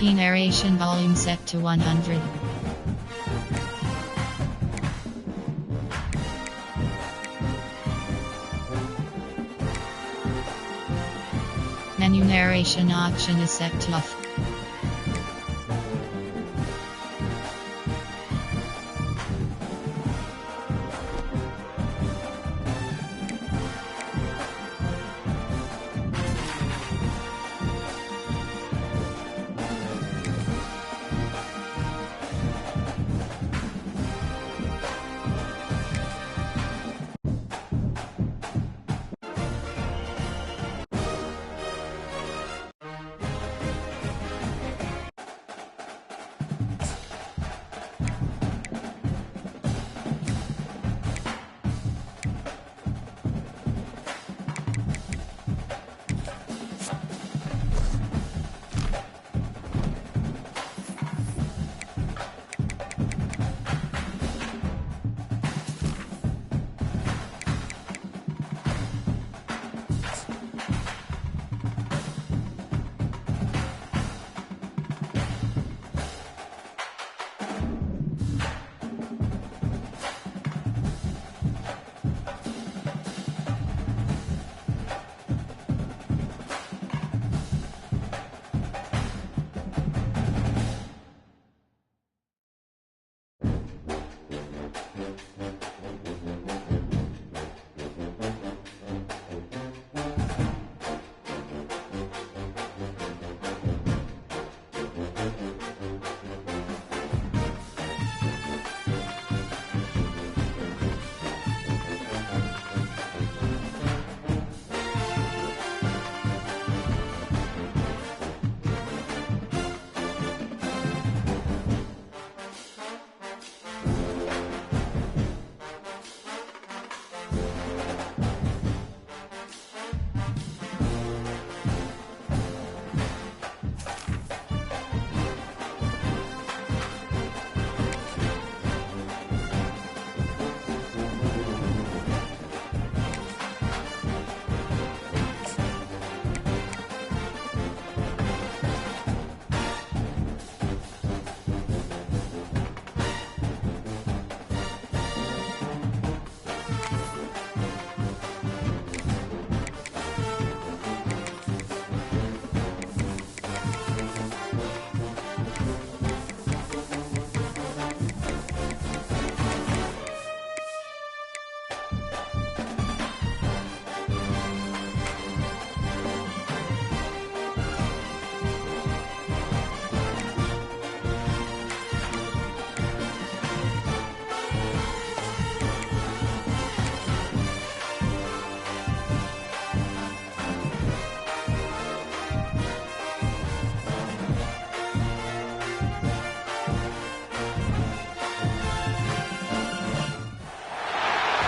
Narration volume set to 100. Menu narration option is set to off.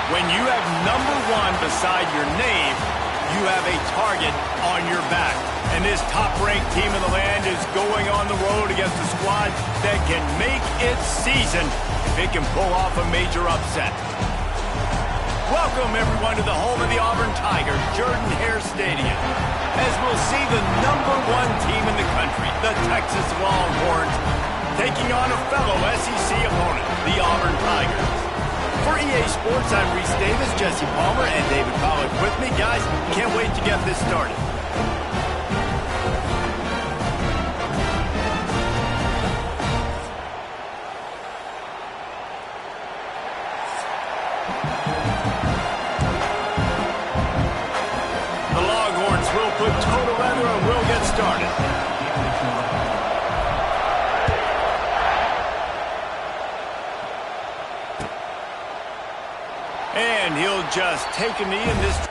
When you have number one beside your name, you have a target on your back. And this top-ranked team in the land is going on the road against a squad that can make its season if it can pull off a major upset. Welcome, everyone, to the home of the Auburn Tigers, Jordan-Hare Stadium, as we'll see the number one team in the country, the Texas Longhorns, taking on a fellow SEC opponent, the Auburn Tigers. For EA Sports, I'm Reese Davis, Jesse Palmer, and David Pollock with me. Guys, can't wait to get this started. The Longhorns will put total leather and we'll get started. And he'll just take a knee in this.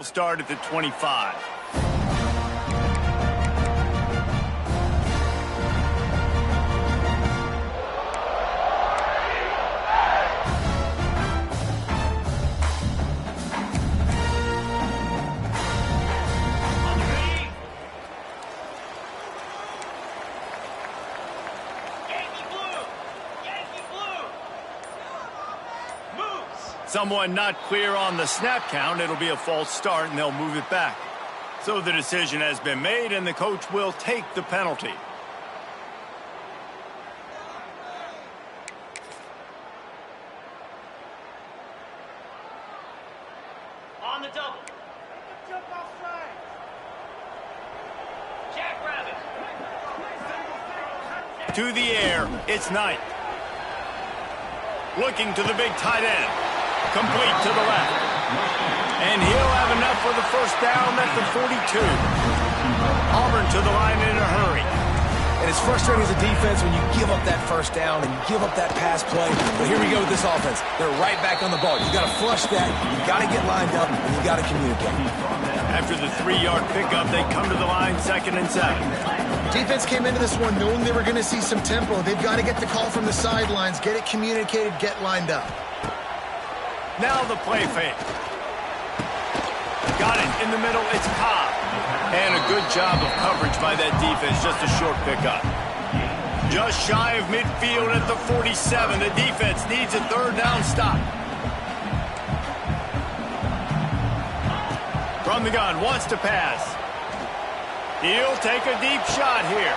will start at the 25. Someone not clear on the snap count. It'll be a false start, and they'll move it back. So the decision has been made, and the coach will take the penalty. On the double. Jackrabbit. To the air, it's Knight. Looking to the big tight end. Complete to the left. And he'll have enough for the first down at the 42. Auburn to the line in a hurry. And it's frustrating as a defense when you give up that first down and you give up that pass play. But here we go with this offense. They're right back on the ball. You got to flush that. You got to get lined up, and you got to communicate. After the 3-yard pickup, they come to the line 2nd and 7. Defense came into this one knowing they were going to see some tempo. They've got to get the call from the sidelines, get it communicated, get lined up. Now the play fake. Got it in the middle. It's Cobb. And a good job of coverage by that defense. Just a short pickup. Just shy of midfield at the 47. The defense needs a 3rd down stop. From the gun, wants to pass. He'll take a deep shot here.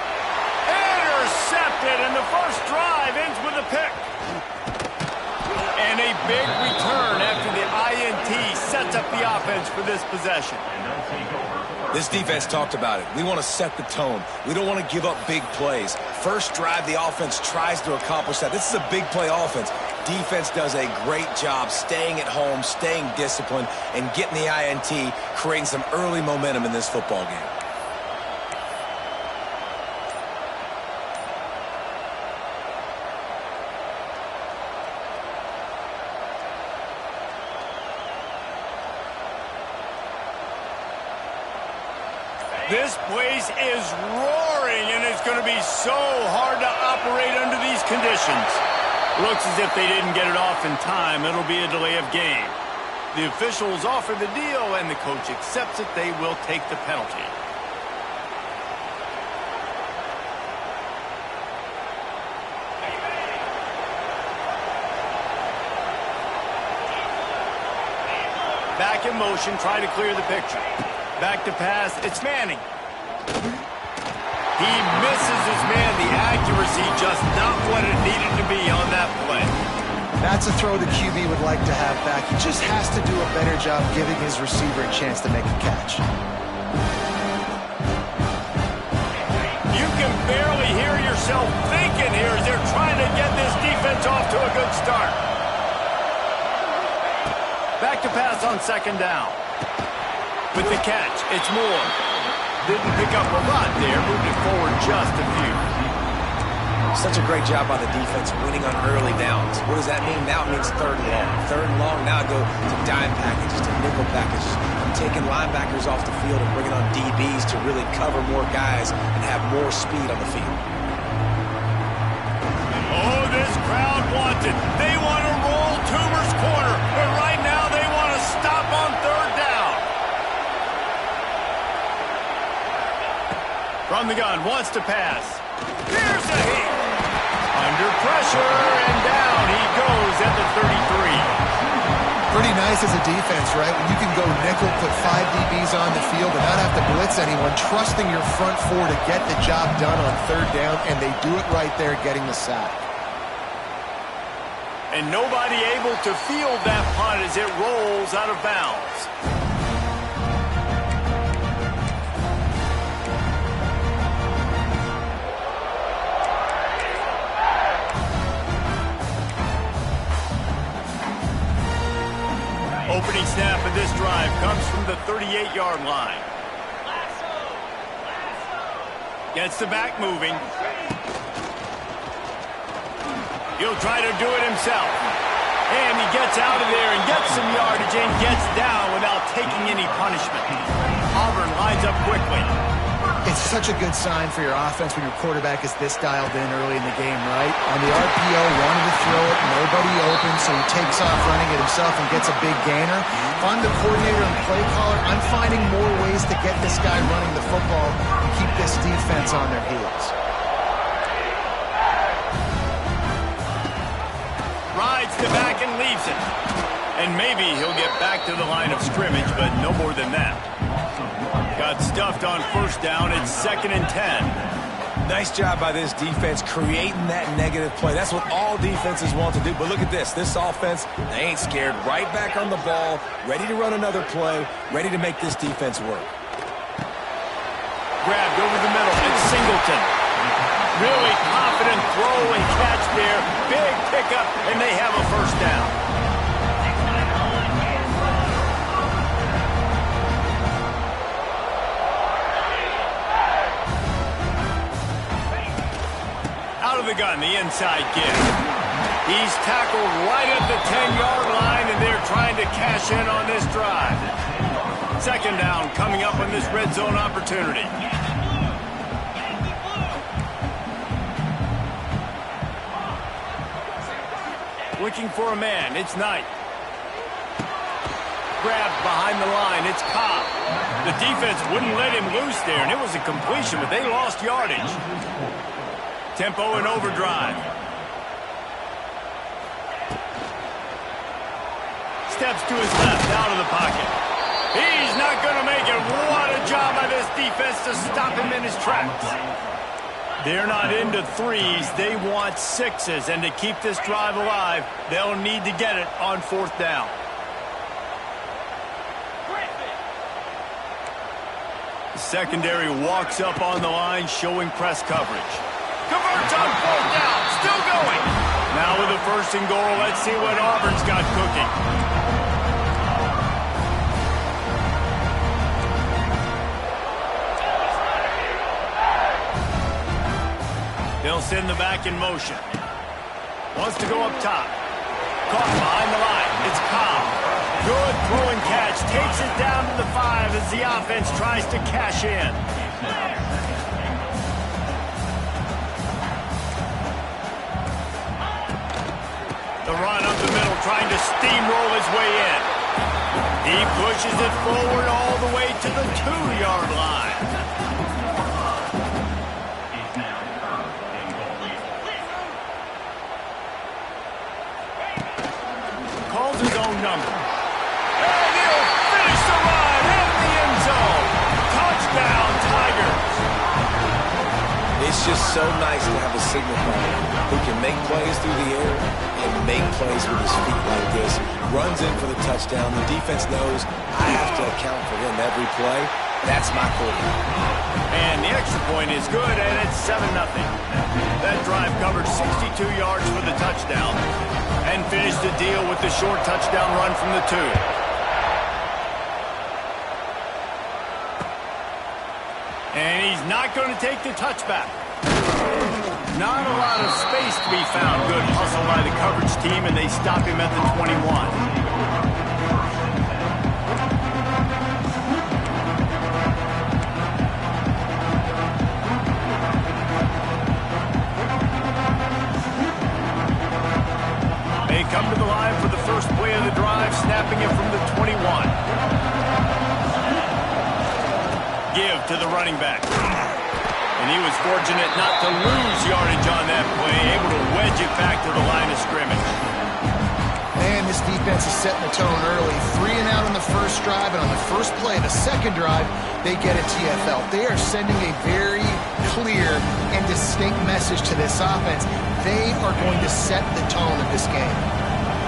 Intercepted, and the first drive ends with a pick. And a big return after the INT sets up the offense for this possession. This defense talked about it. We want to set the tone. We don't want to give up big plays. First drive, the offense tries to accomplish that. This is a big play offense. Defense does a great job staying at home, staying disciplined, and getting the INT, creating some early momentum in this football game. This place is roaring, and it's going to be so hard to operate under these conditions. Looks as if they didn't get it off in time. It'll be a delay of game. The officials offer the deal, and the coach accepts it. They will take the penalty. Back in motion, try to clear the picture. Back to pass, it's Manning. He misses his man. The accuracy just not what it needed to be on that play. That's a throw the QB would like to have back. He just has to do a better job giving his receiver a chance to make a catch. You can barely hear yourself thinking here as they're trying to get this defense off to a good start. Back to pass on 2nd down. With the catch, it's Moore. Didn't pick up a lot there, moved it forward just a few. Such a great job by the defense winning on early downs. What does that mean? Now it means 3rd and long. 3rd and long, now go to dime packages, to nickel packages. Taking linebackers off the field and bringing on DBs to really cover more guys and have more speed on the field. Oh, this crowd wants it. They want to roll Toomer's corner, but right now they want to stop on 3rd down. From the gun, wants to pass. Here's a hit. Under pressure, and down he goes at the 33. Pretty nice as a defense, right? When you can go nickel, put 5 DBs on the field and not have to blitz anyone, trusting your front 4 to get the job done on 3rd down, and they do it right there, getting the sack. And nobody able to field that punt as it rolls out of bounds. Opening snap of this drive comes from the 38-yard line. Gets the back moving. He'll try to do it himself. And he gets out of there and gets some yardage and gets down without taking any punishment. Auburn lines up quickly. It's such a good sign for your offense when your quarterback is this dialed in early in the game, right? On the RPO, wanted to throw it, nobody open, so he takes off running it himself and gets a big gainer. If I'm the coordinator and play caller, I'm finding more ways to get this guy running the football and keep this defense on their heels. Rides the back and leaves it. And maybe he'll get back to the line of scrimmage, but no more than that. Got stuffed on first down. It's 2nd and 10. Nice job by this defense creating that negative play. That's what all defenses want to do. But look at this. This offense, they ain't scared. Right back on the ball, ready to run another play, ready to make this defense work. Grabbed over the middle. It's Singleton. Really confident throw and catch there. Big pickup, and they have a first down. Out of the gun, the inside give. He's tackled right at the 10-yard line, and they're trying to cash in on this drive. 2nd down coming up on this red zone opportunity. Looking for a man. It's Knight. Grabbed behind the line. It's Cobb. The defense wouldn't let him loose there, and it was a completion, but they lost yardage. Tempo and overdrive. Steps to his left, out of the pocket. He's not going to make it. What a job by this defense to stop him in his tracks. They're not into threes. They want sixes. And to keep this drive alive, they'll need to get it on 4th down. The secondary walks up on the line, showing press coverage. Converts on 4th down. Still going. Now with a 1st and goal, let's see what Auburn's got cooking. They'll send the back in motion. Wants to go up top. Caught behind the line. It's Cobb. Good throw and catch. Takes it down to the 5 as the offense tries to cash in. The run up the middle, trying to steamroll his way in. He pushes it forward all the way to the 2-yard line. Calls his own number. And he'll finish the run in the end zone. Touchdown, Tigers. It's just so nice to have a signifier who can make plays through the air and make plays with his feet like this. Runs in for the touchdown. The defense knows I have to account for him every play. That's my quarterback. And the extra point is good, and it's 7-0. That drive covered 62 yards for the touchdown and finished the deal with the short touchdown run from the 2. And he's not going to take the touchback. Not a lot of space to be found. Good hustle by the coverage team, and they stop him at the 21. Come to the line for the first play of the drive, snapping it from the 21. Give to the running back. And he was fortunate not to lose yardage on that play, able to wedge it back to the line of scrimmage. Man, this defense is setting the tone early. 3 and out on the first drive, and on the first play of the second drive, they get a TFL. They are sending a very clear and distinct message to this offense. They are going to set the tone of this game.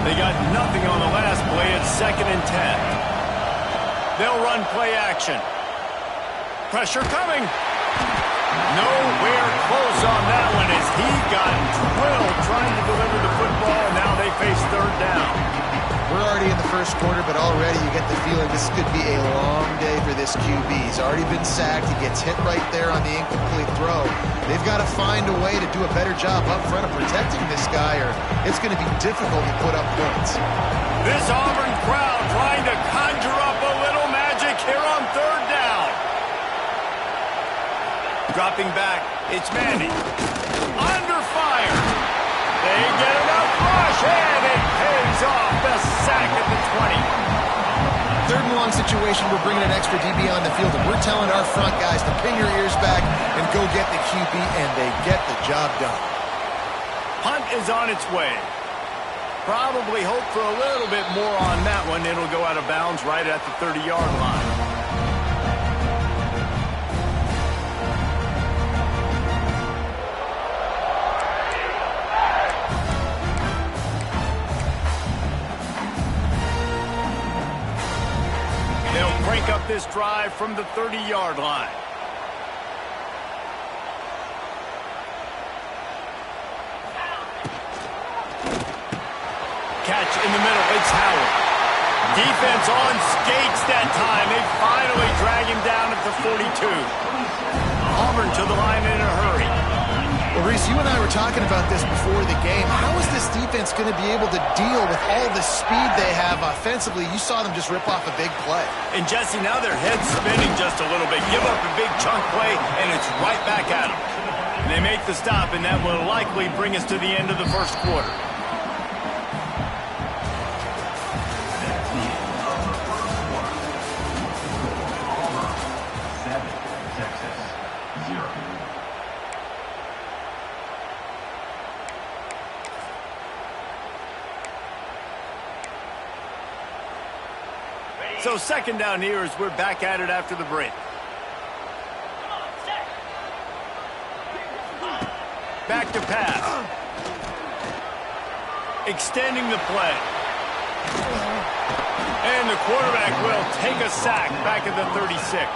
They got nothing on the last play. It's 2nd and 10. They'll run play action. Pressure coming. Nowhere close on that one as he got drilled trying to deliver the football. Now they face 3rd down. We're already in the first first quarter, but already you get the feeling this could be a long day for this QB. He's already been sacked. He gets hit right there on the incomplete throw. They've got to find a way to do a better job up front of protecting this guy, or it's going to be difficult to put up points. This Auburn crowd trying to conjure up a little magic here on third down. Dropping back, it's Manning. Under fire. They get enough rush, and it pays off. The sack at the 20. Third and long situation, we're bringing an extra DB on the field, and we're telling our front guys to pin your ears back and go get the QB, and they get the job done. Punt is on its way. Probably hope for a little bit more on that one. It'll go out of bounds right at the 30-yard line. They'll crank up this drive from the 30-yard line. Catch in the middle. It's Howard. Defense on skates that time. They finally drag him down at the 42. Auburn to the line in a hurry. Well, Reese, you and I were talking about this before the game. How is this defense going to be able to deal with all the speed they have offensively? You saw them just rip off a big play. And, Jesse, now their head's spinning just a little bit. Give up a big chunk play, and it's right back at them. And they make the stop, and that will likely bring us to the end of the first quarter. So second down here as we're back at it after the break. Back to pass. Extending the play. And the quarterback will take a sack back at the 36.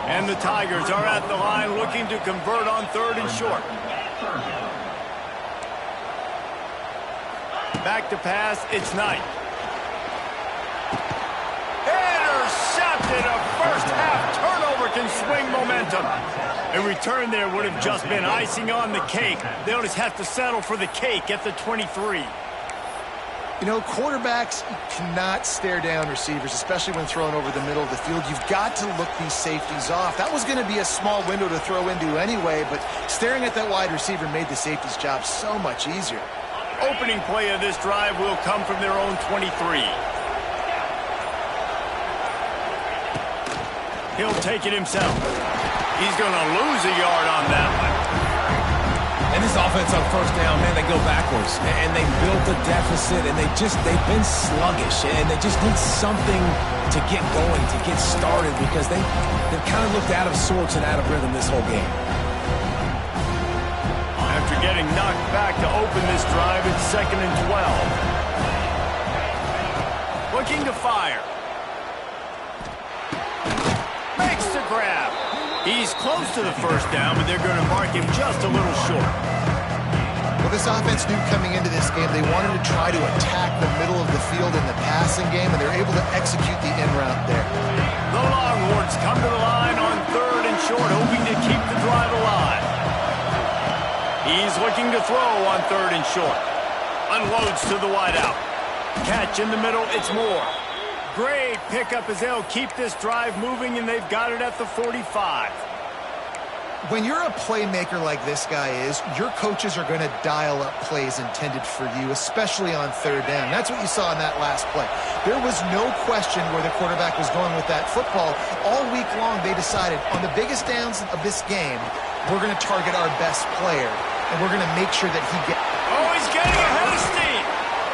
And the Tigers are at the line looking to convert on third and short. Back to pass, it's Knight. Intercepted. A first half turnover can swing momentum. A return there would have just been icing on the cake. They'll just have to settle for the cake at the 23. You know, quarterbacks cannot stare down receivers, especially when thrown over the middle of the field. You've got to look these safeties off. That was going to be a small window to throw into anyway, but staring at that wide receiver made the safety's job so much easier. Opening play of this drive will come from their own 23. He'll take it himself. He's going to lose a yard on that one. And this offense on first down, man, they go backwards. And they built a deficit, and they've been sluggish. And they just need something to get going, to get started, because they've kind of looked out of sorts and out of rhythm this whole game. After getting knocked back to open this drive, it's 2nd and 12. Looking to fire. Makes the grab. He's close to the first down, but they're going to mark him just a little short. Well, this offense knew coming into this game they wanted to try to attack the middle of the field in the passing game, and they're able to execute the in route there. The Longhorns come to the line on third and short, hoping to keep the drive alive. He's looking to throw on third and short. Unloads to the wideout. Catch in the middle, it's Moore. Great pickup as they'll keep this drive moving, and they've got it at the 45. When you're a playmaker like this guy is, your coaches are going to dial up plays intended for you, especially on third down. That's what you saw in that last play. There was no question where the quarterback was going with that football. All week long, they decided on the biggest downs of this game, we're going to target our best player, and we're going to make sure that he gets... Oh, he's getting ahead of steam.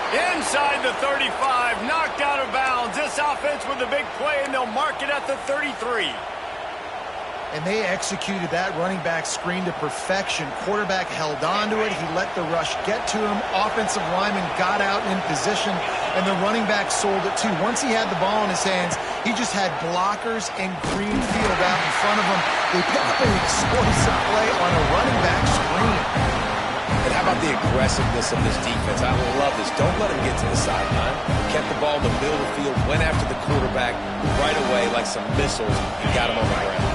Inside the 35, knocked out of bounds. This offense with a big play, and they'll mark it at the 33. And they executed that running back screen to perfection. Quarterback held on to it. He let the rush get to him. Offensive lineman got out in position, and the running back sold it too. Once he had the ball in his hands, he just had blockers and green field out in front of him. They picked up an explosive play on a running back screen. And how about the aggressiveness of this defense? I love this. Don't let him get to the sideline. Kept the ball in the middle of the field, went after the quarterback right away like some missiles, and got him on the ground.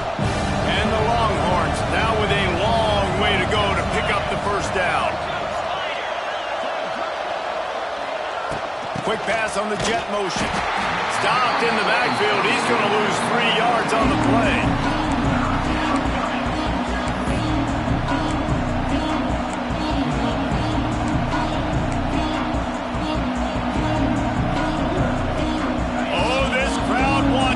And the Longhorns now with a long way to go to pick up the first down. Quick pass on the jet motion. Stopped in the backfield. He's going to lose 3 yards on the play.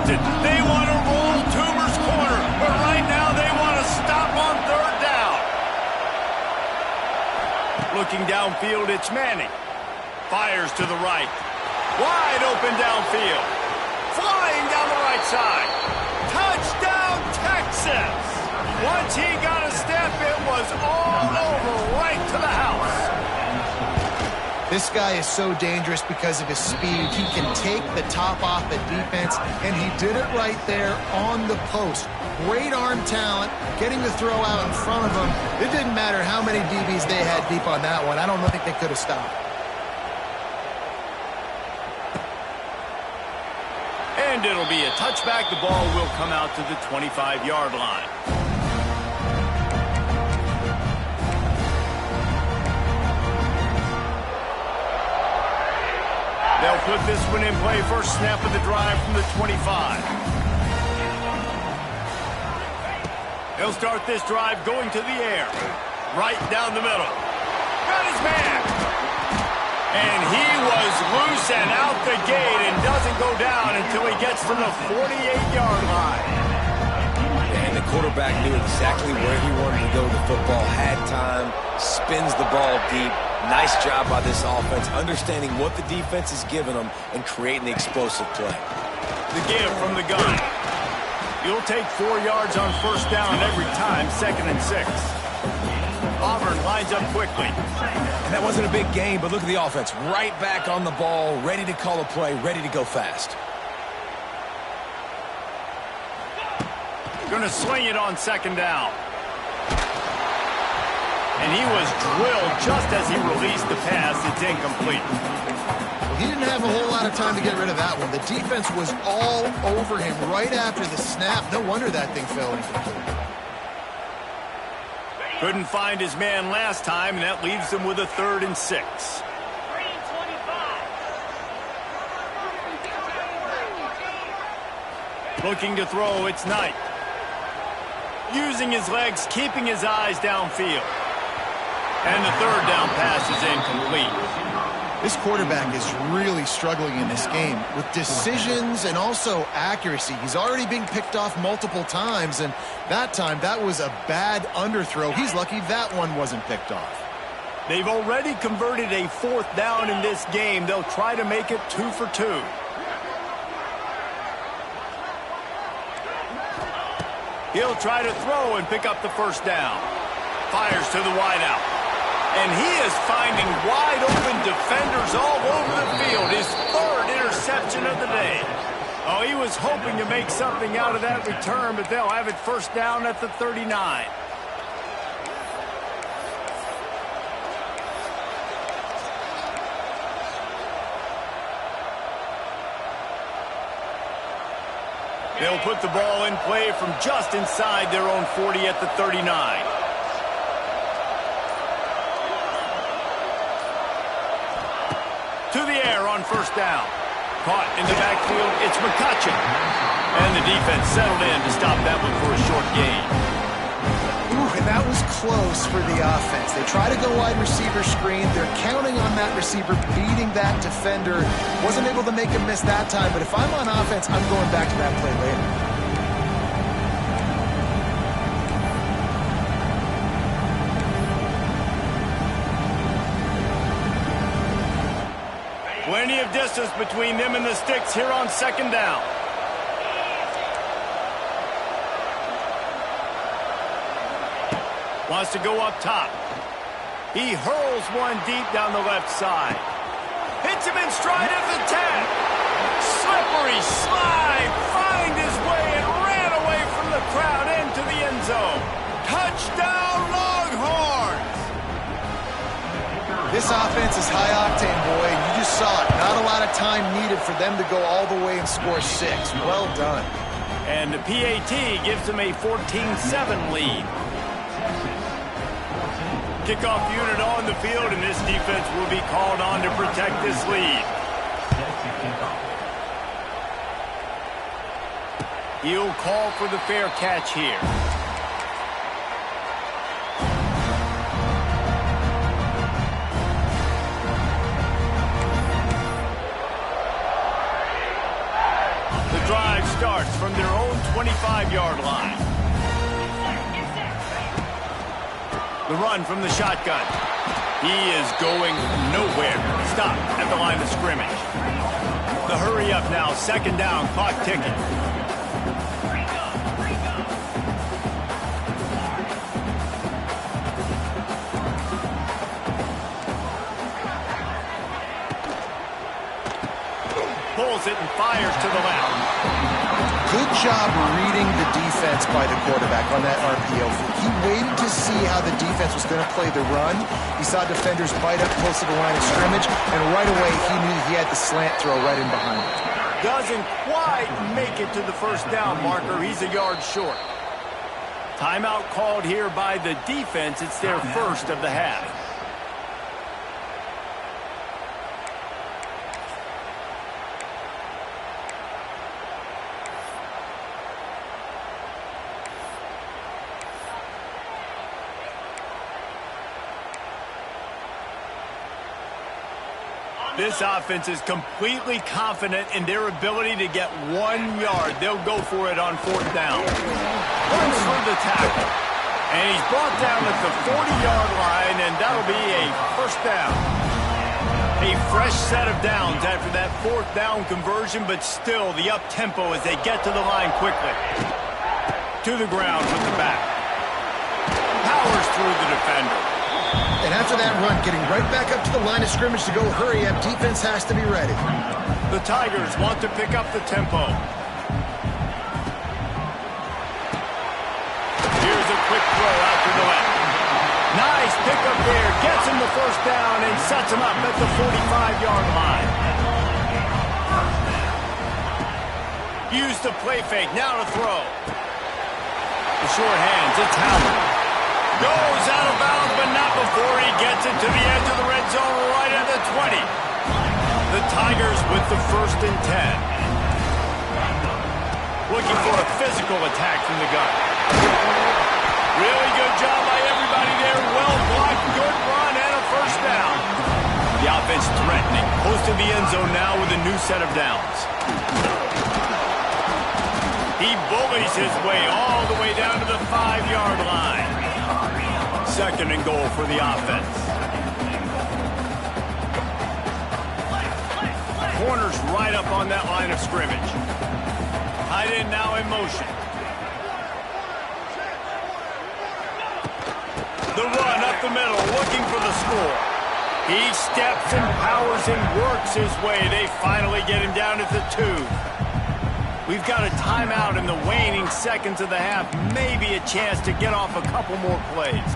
They want to roll Toomer's corner, but right now they want to stop on third down. Looking downfield, it's Manning. Fires to the right. Wide open downfield. Flying down the right side. Touchdown, Texas! Once he got a step, it was all over right to the house. This guy is so dangerous because of his speed. He can take the top off the defense, and he did it right there on the post. Great arm talent, getting the throw out in front of him. It didn't matter how many DBs they had deep on that one. I don't think they could have stopped. And it'll be a touchback. The ball will come out to the 25-yard line. They'll put this one in play. First snap of the drive from the 25. They'll start this drive going to the air. Right down the middle. Got his man. And he was loose and out the gate and doesn't go down until he gets to the 48-yard line. And the quarterback knew exactly where he wanted to go with the football. Had time. Spins the ball deep. Nice job by this offense, understanding what the defense is giving them and creating the explosive play. The give from the gun. He'll take 4 yards on first down every time, 2nd and 6. Auburn lines up quickly. And that wasn't a big game, but look at the offense. Right back on the ball, ready to call a play, ready to go fast. Going to sling it on 2nd down. And he was drilled just as he released the pass. It's incomplete. Well, he didn't have a whole lot of time to get rid of that one. The defense was all over him right after the snap. No wonder that thing fell incomplete. Couldn't find his man last time, and that leaves him with a 3rd and 6. Looking to throw, it's Knight. Using his legs, keeping his eyes downfield. And the 3rd down pass is incomplete. This quarterback is really struggling in this game with decisions and also accuracy. He's already being picked off multiple times, and that time that was a bad underthrow. He's lucky that one wasn't picked off. They've already converted a 4th down in this game. They'll try to make it 2 for 2. He'll try to throw and pick up the first down. Fires to the wideout. And he is finding wide-open defenders all over the field. His 3rd interception of the day. Oh, he was hoping to make something out of that return, but they'll have it first down at the 39. They'll put the ball in play from just inside their own 40 at the 39. To the air on first down. Caught in the backfield, it's McCutcheon. And the defense settled in to stop that one for a short gain. Ooh, and that was close for the offense. They try to go wide receiver screen. They're counting on that receiver beating that defender. Wasn't able to make him miss that time, but if I'm on offense, I'm going back to that play later. Plenty of distance between them and the sticks here on 2nd down. Wants to go up top. He hurls one deep down the left side. Hits him in stride at the 10. Slippery slide. Find his way and ran away from the crowd into the end zone. Touchdown Longhorns! This offense is high octane, boy, and you just saw it. Not a lot of time needed for them to go all the way and score 6. Well done. And the PAT gives them a 14-7 lead. Kickoff unit on the field, and this defense will be called on to protect this lead. He'll call for the fair catch here. The drive starts from their own 25-yard line. The run from the shotgun. He is going nowhere. Stop at the line of scrimmage. The hurry up now, 2nd down, clock ticking. Pulls it and fires to the left. Good job reading the defense by the quarterback on that RPO. He waited to see how the defense was going to play the run. He saw defenders bite up close to the line of scrimmage, and right away he knew he had the slant throw right in behind him. Doesn't quite make it to the 1st down marker. He's a yard short. Timeout called here by the defense. It's their 1st of the half. This offense is completely confident in their ability to get 1 yard. They'll go for it on 4th down. Runs for the tackle. And he's brought down at the 40-yard line, and that'll be a 1st down. A fresh set of downs after that 4th down conversion, but still the up-tempo as they get to the line quickly. To the ground with the back. Powers through the defender. And after that run, getting right back up to the line of scrimmage to go hurry up, defense has to be ready. The Tigers want to pick up the tempo. Here's a quick throw out to the left. Nice pickup there. Gets him the 1st down and sets him up at the 45-yard line. Use the play fake. Now to throw. The short hands. It's Howard. Goes out of bounds, but not before he gets it to the edge of the red zone right at the 20. The Tigers with the 1st and 10. Looking for a physical attack from the gun. Really good job by everybody there. Well blocked, good run, and a 1st down. The offense threatening. Close to the end zone now with a new set of downs. He bullies his way all the way down to the 5-yard line. 2nd and goal for the offense. Corners right up on that line of scrimmage. Tight end now in motion. The run up the middle, looking for the score. He steps and powers and works his way. They finally get him down at the 2. We've got a timeout in the waning seconds of the half. Maybe a chance to get off a couple more plays.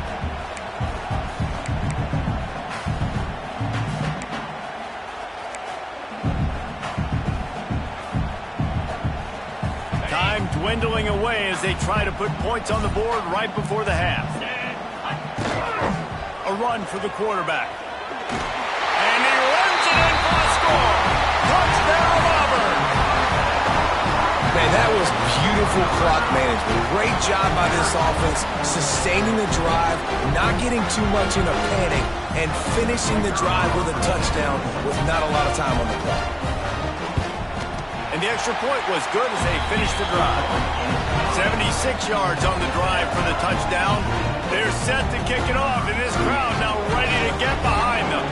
Time dwindling away as they try to put points on the board right before the half. A run for the quarterback. And he runs it in for a score. Touchdown, Auburn. Man, that was beautiful clock management. Great job by this offense, sustaining the drive, not getting too much in a panic, and finishing the drive with a touchdown with not a lot of time on the clock. And the extra point was good as they finished the drive. 76 yards on the drive for the touchdown. They're set to kick it off, and this crowd now ready to get behind them.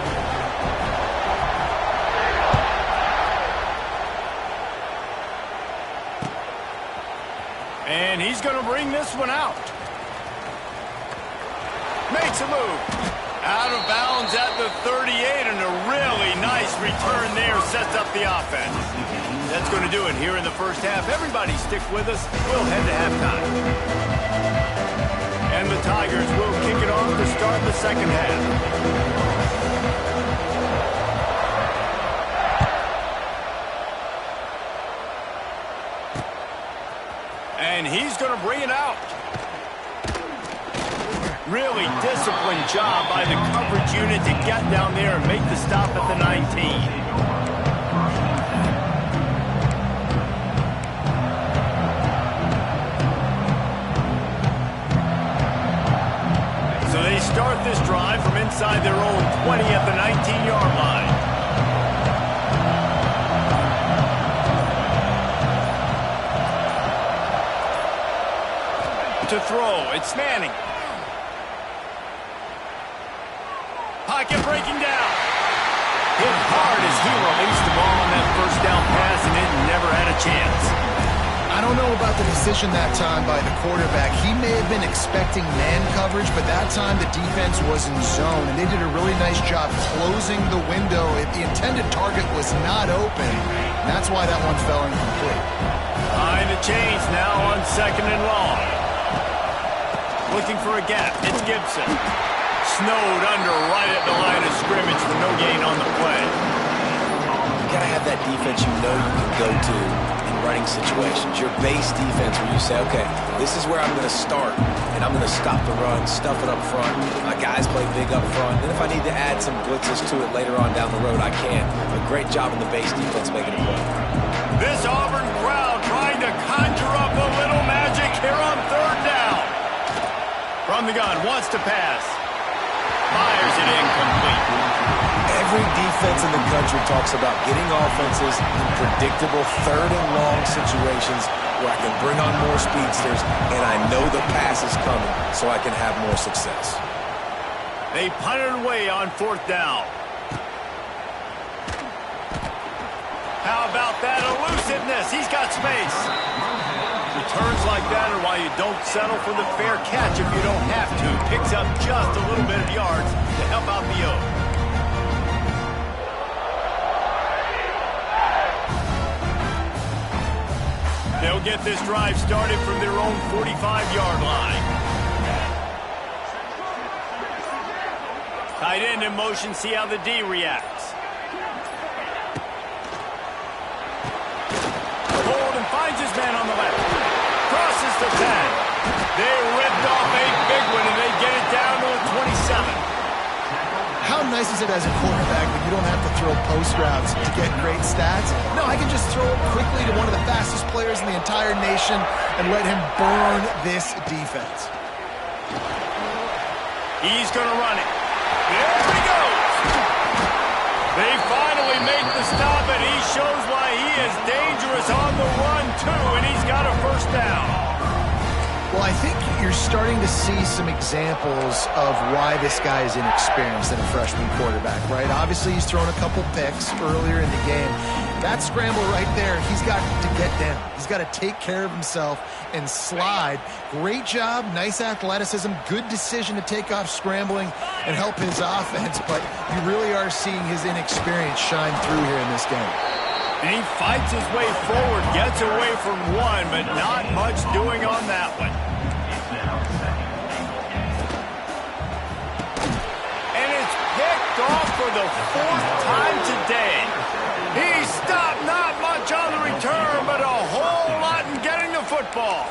And he's going to bring this one out. Makes a move. Out of bounds at the 38, and a really nice return there sets up the offense. That's going to do it here in the 1st half. Everybody stick with us. We'll head to halftime. And the Tigers will kick it off to start the 2nd half. And he's going to bring it out. Really disciplined job by the coverage unit to get down there and make the stop at the 19. So they start this drive from inside their own 20 at the 19-yard line. To throw, it's Manning. Pocket breaking down. Hit hard as he released the ball on that first down pass, and it never had a chance. I don't know about the decision that time by the quarterback. He may have been expecting man coverage, but that time the defense was in zone, and they did a really nice job closing the window. The intended target was not open, and that's why that one fell incomplete. Behind the chains now on 2nd and long. Looking for a gap. It's Gibson. Snowed under right at the line of scrimmage for no gain on the play. You got to have that defense you know you can go to in running situations. Your base defense where you say, okay, this is where I'm going to start, and I'm going to stop the run, stuff it up front. My guys play big up front. Then if I need to add some blitzes to it later on down the road, I can. A great job in the base defense making a play. This Auburn crowd trying to conjure up a little magic here on 3rd down. From the gun, wants to pass. Fires it incomplete. Every defense in the country talks about getting offenses in predictable 3rd and long situations where I can bring on more speedsters and I know the pass is coming so I can have more success. They punted away on 4th down. How about that elusiveness? He's got space. Returns like that are why you don't settle for the fair catch if you don't have to. Picks up just a little bit of yards to help out the O. They'll get this drive started from their own 45-yard line. Tight end in motion, see how the D reacts. Hold and finds his man on the left. Crosses the 10. They ripped off a big one, and they get it down to the 27. How nice is it as a quarterback when you don't have to throw post routes to get great stats? No, I can just throw it quickly to one of the fastest players in the entire nation and let him burn this defense. He's going to run it. There he goes. They finally make the stop, and he shows why he is dangerous on the run, too, and he's got a 1st down. Well, I think you're starting to see some examples of why this guy is inexperienced in a freshman quarterback, right? Obviously, he's thrown a couple picks earlier in the game. That scramble right there, he's got to get down. He's got to take care of himself and slide. Great job, nice athleticism, good decision to take off scrambling and help his offense, but you really are seeing his inexperience shine through here in this game. And he fights his way forward, gets away from one, but not much doing on that one. And it's picked off for the 4th time today. He stopped not much on the return, but a whole lot in getting the football.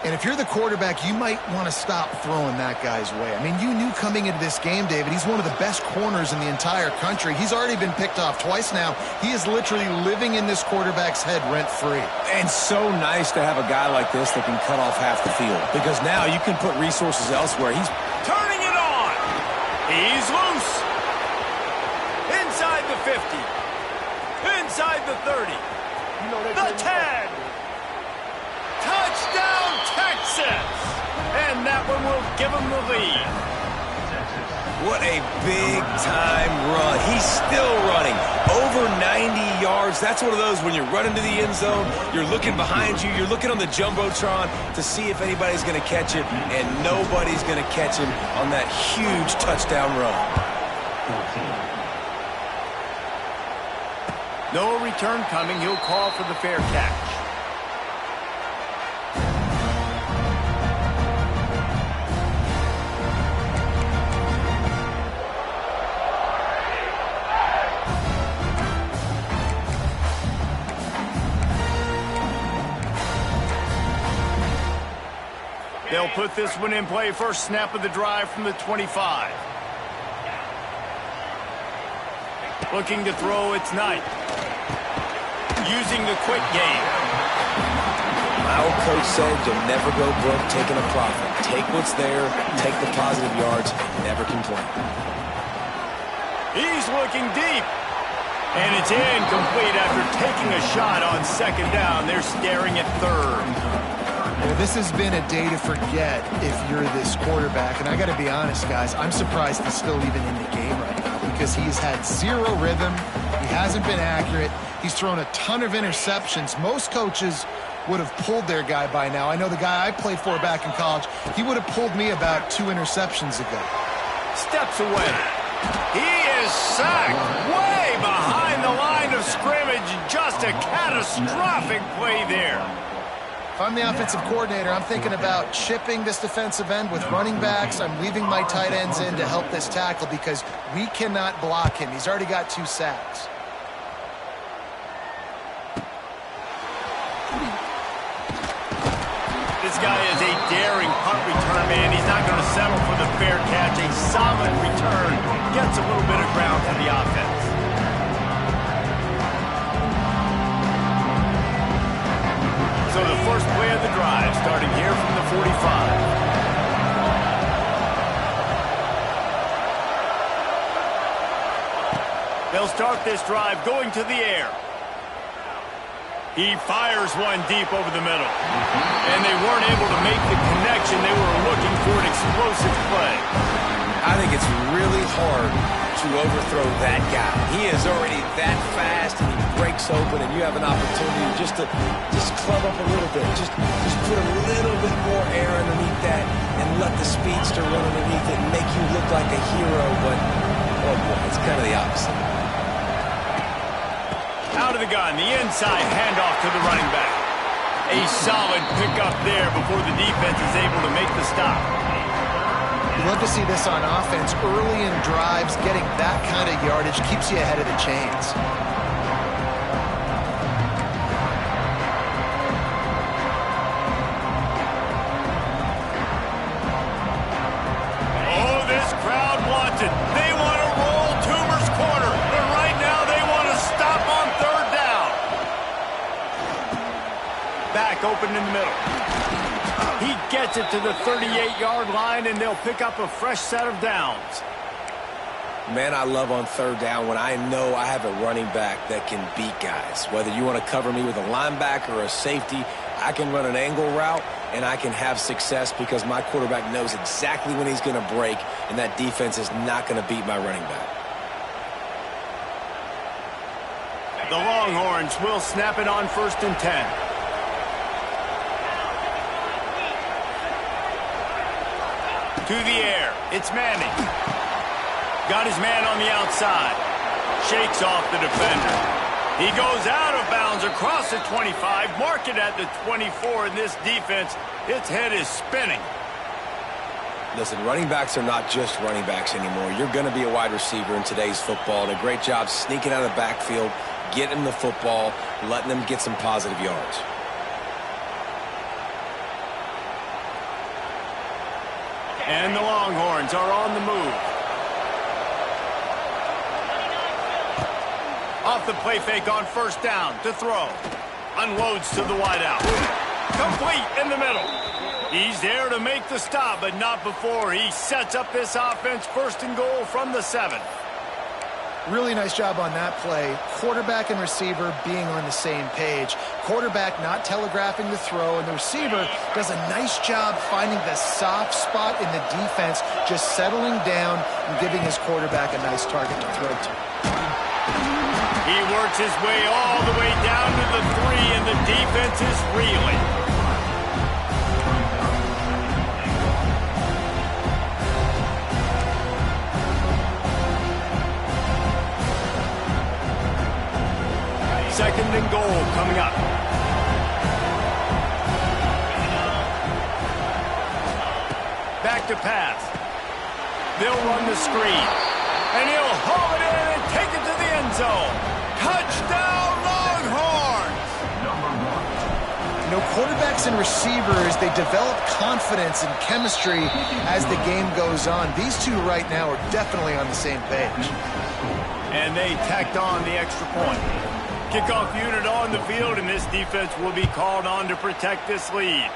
And if you're the quarterback, you might want to stop throwing that guy's way. I mean, you knew coming into this game, David, he's one of the best corners in the entire country. He's already been picked off twice now. He is literally living in this quarterback's head rent-free. And so nice to have a guy like this that can cut off half the field, because now you can put resources elsewhere. He's turning it on. He's loose. Inside the 50. Inside the 30. The 10. Touchdown, Texas! And that one will give them the lead. What a big-time run. He's still running. Over 90 yards. That's one of those when you're running to the end zone, you're looking behind you, you're looking on the Jumbotron to see if anybody's going to catch it, and nobody's going to catch him on that huge touchdown run. No return coming. He'll call for the fair catch. They'll put this one in play. First snap of the drive from the 25. Looking to throw, it's Knight. Using the quick game. My old coach said you'll never go broke taking a profit. Take what's there, take the positive yards, never complain. He's looking deep. And it's incomplete after taking a shot on second down. They're staring at third. Well, this has been a day to forget if you're this quarterback. And I got to be honest, guys, I'm surprised he's still even in the game right now because he's had zero rhythm. He hasn't been accurate. He's thrown a ton of interceptions. Most coaches would have pulled their guy by now. I know the guy I played for back in college, he would have pulled me about 2 interceptions ago. Steps away. He is sacked way behind the line of scrimmage. Just a catastrophic play there. If I'm the offensive coordinator, I'm thinking about chipping this defensive end with running backs. I'm leaving my tight ends in to help this tackle because we cannot block him. He's already got 2 sacks. This guy is a daring punt return man. He's not going to settle for the fair catch. A solid return. Gets a little bit of ground for the offense. So the first play of the drive, starting here from the 45. They'll start this drive going to the air. He fires one deep over the middle. And they weren't able to make the connection. They were looking for an explosive play. I think it's really hard to overthrow that guy. He is already that fast, and he breaks open, and you have an opportunity just to club up a little bit. Just put a little bit more air underneath that and let the speedster run underneath it and make you look like a hero. But, oh boy, it's kind of the opposite. Out of the gun, the inside handoff to the running back. A solid pickup there before the defense is able to make the stop. You love to see this on offense. Early in drives, getting that kind of yardage keeps you ahead of the chains. Oh, this crowd wants it. They want to roll Toomer's corner. But right now they want to stop on third down. Back open in the middle. He gets it to the 38-yard line, and they'll pick up a fresh set of downs. Man, I love on third down when I know I have a running back that can beat guys. Whether you want to cover me with a linebacker or a safety, I can run an angle route, and I can have success because my quarterback knows exactly when he's going to break, and that defense is not going to beat my running back. The Longhorns will snap it on 1st and 10. To the air, it's Manning. Got his man on the outside. Shakes off the defender. He goes out of bounds across the 25, mark it at the 24, and this defense, its head is spinning. Listen, running backs are not just running backs anymore. You're going to be a wide receiver in today's football, and a great job sneaking out of the backfield, getting the football, letting them get some positive yards. And the Longhorns are on the move. Off the play fake on 1st down to throw. Unloads to the wideout. Complete in the middle. He's there to make the stop, but not before he sets up this offense 1st and goal from the 7. Really nice job on that play. Quarterback and receiver being on the same page. Quarterback not telegraphing the throw, and the receiver does a nice job finding the soft spot in the defense, just settling down and giving his quarterback a nice target to throw to. He works his way all the way down to the 3, and the defense is reeling. Second and goal coming up. Back to pass. They'll run the screen. And he'll haul it in and take it to the end zone. Touchdown, Longhorns! know, quarterbacks and receivers, they develop confidence and chemistry as the game goes on. These two right now are definitely on the same page. And they tacked on the extra point. Kickoff unit on the field, and this defense will be called on to protect this lead.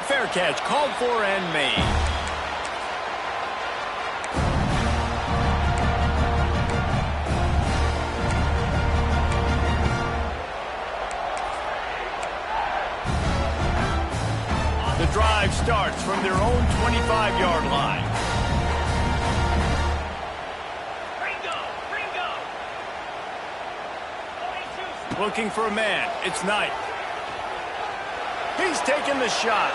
Fair catch, called for and made. The drive starts from their own 25-yard line. Looking for a man. It's Knight. He's taking the shot.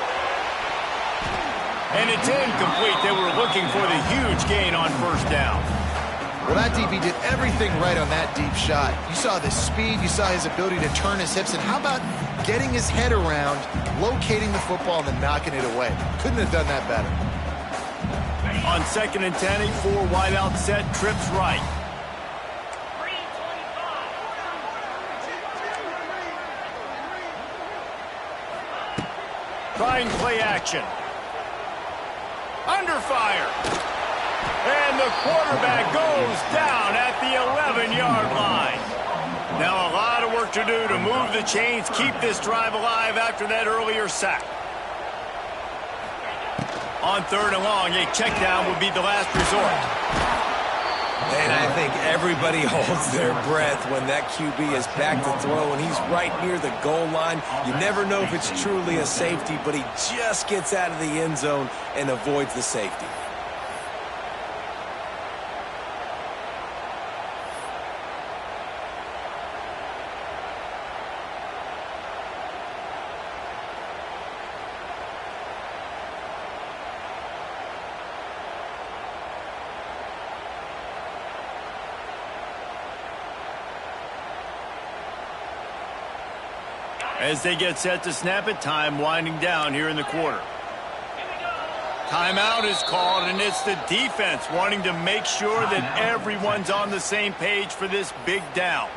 And it's incomplete. They were looking for the huge gain on first down. Well, that DB did everything right on that deep shot. You saw the speed. You saw his ability to turn his hips. And how about getting his head around, locating the football, and then knocking it away? Couldn't have done that better. On 2nd and 10, a 4 wide out set, trips right. Trying play action. Under fire. And the quarterback goes down at the 11-yard line. Now a lot of work to do to move the chains, keep this drive alive after that earlier sack. On 3rd and long, a check down would be the last resort. And I think everybody holds their breath when that QB is back to throw and he's right near the goal line. You never know if it's truly a safety, but he just gets out of the end zone and avoids the safety. As they get set to snap it, time winding down here in the quarter. Timeout is called, and it's the defense wanting to make sure that everyone's on the same page for this big down.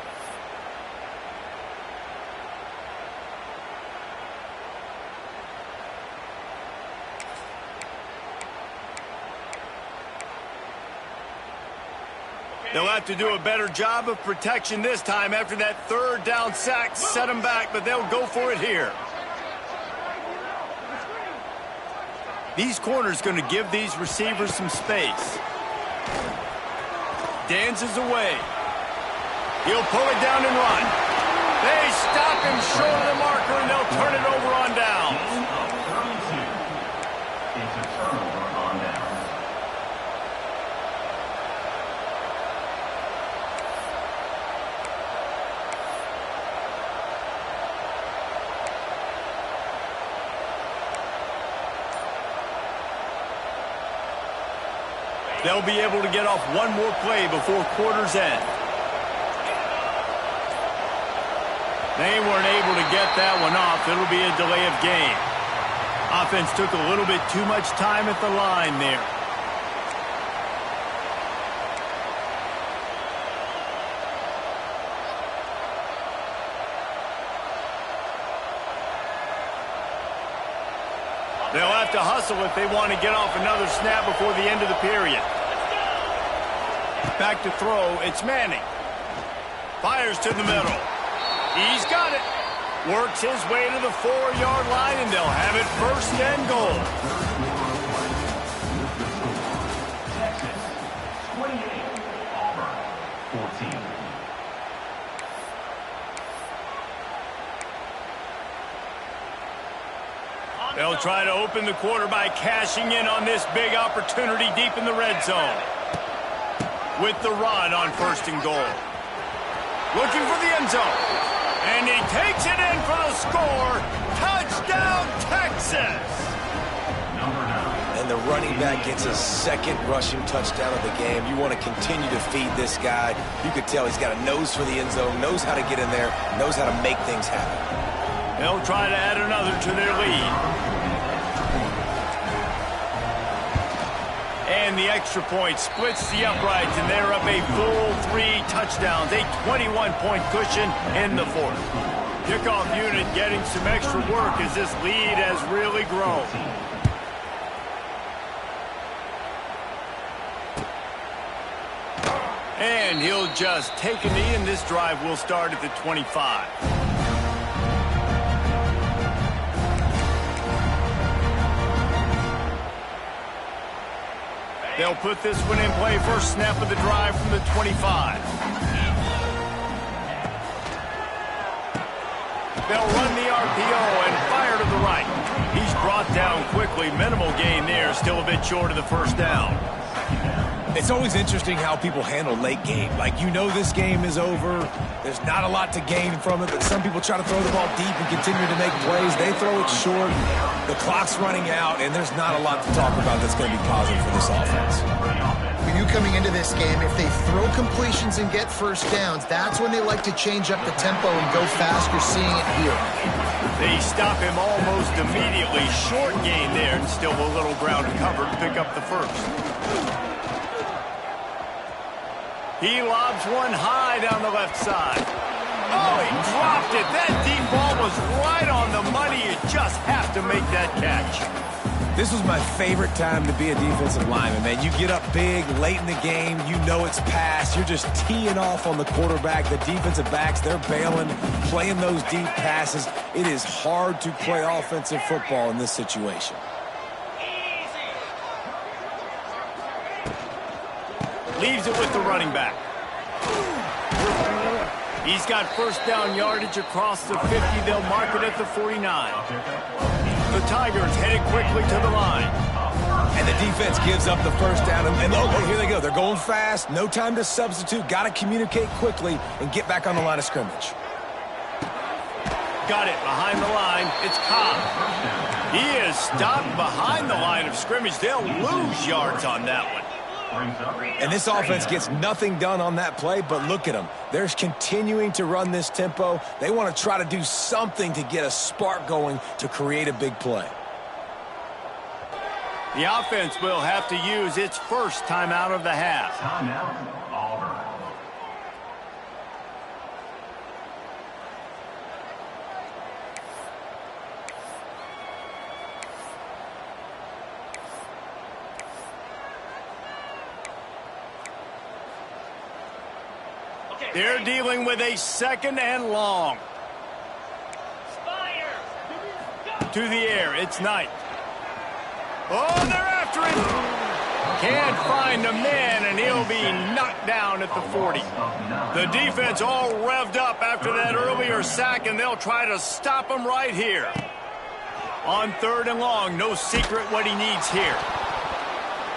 They'll have to do a better job of protection this time after that 3rd down sack set them back, but they'll go for it here. These corners going to give these receivers some space. Dances away. He'll pull it down and run. They stop him short of the marker, and they'll turn it over on down. They'll be able to get off one more play before quarter's end. They weren't able to get that one off. It'll be a delay of game. Offense took a little bit too much time at the line there. They'll have to hustle if they want to get off another snap before the end of the period. Back to throw, it's Manning. Fires to the middle. He's got it. Works his way to the 4-yard line, and they'll have it 1st and goal. They'll try to open the quarter by cashing in on this big opportunity deep in the red zone. With the run on 1st and goal. Looking for the end zone. And he takes it in for the score. Touchdown, Texas! And the running back gets his 2nd rushing touchdown of the game. You want to continue to feed this guy. You could tell he's got a nose for the end zone, knows how to get in there, knows how to make things happen. They'll try to add another to their lead. And the extra point splits the uprights, and they're up a full 3 touchdowns, a 21-point cushion in the fourth. Kickoff unit getting some extra work as this lead has really grown. And he'll just take a knee, and this drive will start at the 25. They'll put this one in play. First snap of the drive from the 25. They'll run the RPO and fire to the right. He's brought down quickly. Minimal gain there. Still a bit short of the first down. It's always interesting how people handle late game. Like, you know this game is over. There's not a lot to gain from it, but some people try to throw the ball deep and continue to make plays. They throw it short. The clock's running out, and there's not a lot to talk about that's going to be positive for this offense. For you coming into this game, if they throw completions and get first downs, that's when they like to change up the tempo and go fast. You're seeing it here. They stop him almost immediately. Short gain there, and still a little ground to cover to pick up the first. He lobs one high down the left side. Oh, he dropped it. That deep ball was right on the money. You just have to make that catch. This was my favorite time to be a defensive lineman, man. You get up big, late in the game. You know it's past. You're just teeing off on the quarterback. The defensive backs, they're bailing, playing those deep passes. It is hard to play offensive football in this situation. Leaves it with the running back. He's got first down yardage across the 50. They'll mark it at the 49. The Tigers headed quickly to the line. And the defense gives up the first down. And oh, here they go. They're going fast. No time to substitute. Got to communicate quickly and get back on the line of scrimmage. Got it behind the line. It's Cobb. He is stopped behind the line of scrimmage. They'll lose yards on that one. And this offense gets nothing done on that play, but look at them. They're continuing to run this tempo. They want to try to do something to get a spark going to create a big play. The offense will have to use its first timeout of the half. Timeout, Auburn. They're dealing with a second and long. To the air, it's Knight. Oh, they're after him. Can't find a man, and he'll be knocked down at the 40. The defense all revved up after that earlier sack, and they'll try to stop him right here. On third and long, no secret what he needs here.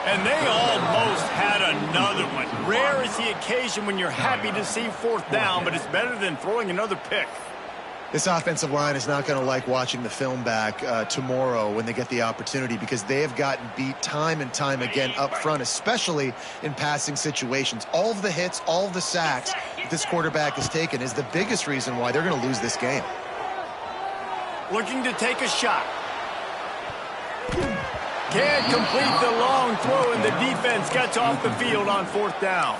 And they almost had another one. Rare is the occasion when you're happy to see fourth down, but it's better than throwing another pick. This offensive line is not going to like watching the film back tomorrow when they get the opportunity, because they have gotten beat time and time again up front, especially in passing situations. All of the hits, all of the sacks that this quarterback has taken is the biggest reason why they're going to lose this game. Looking to take a shot. Can't complete the long throw, and the defense gets off the field on fourth down.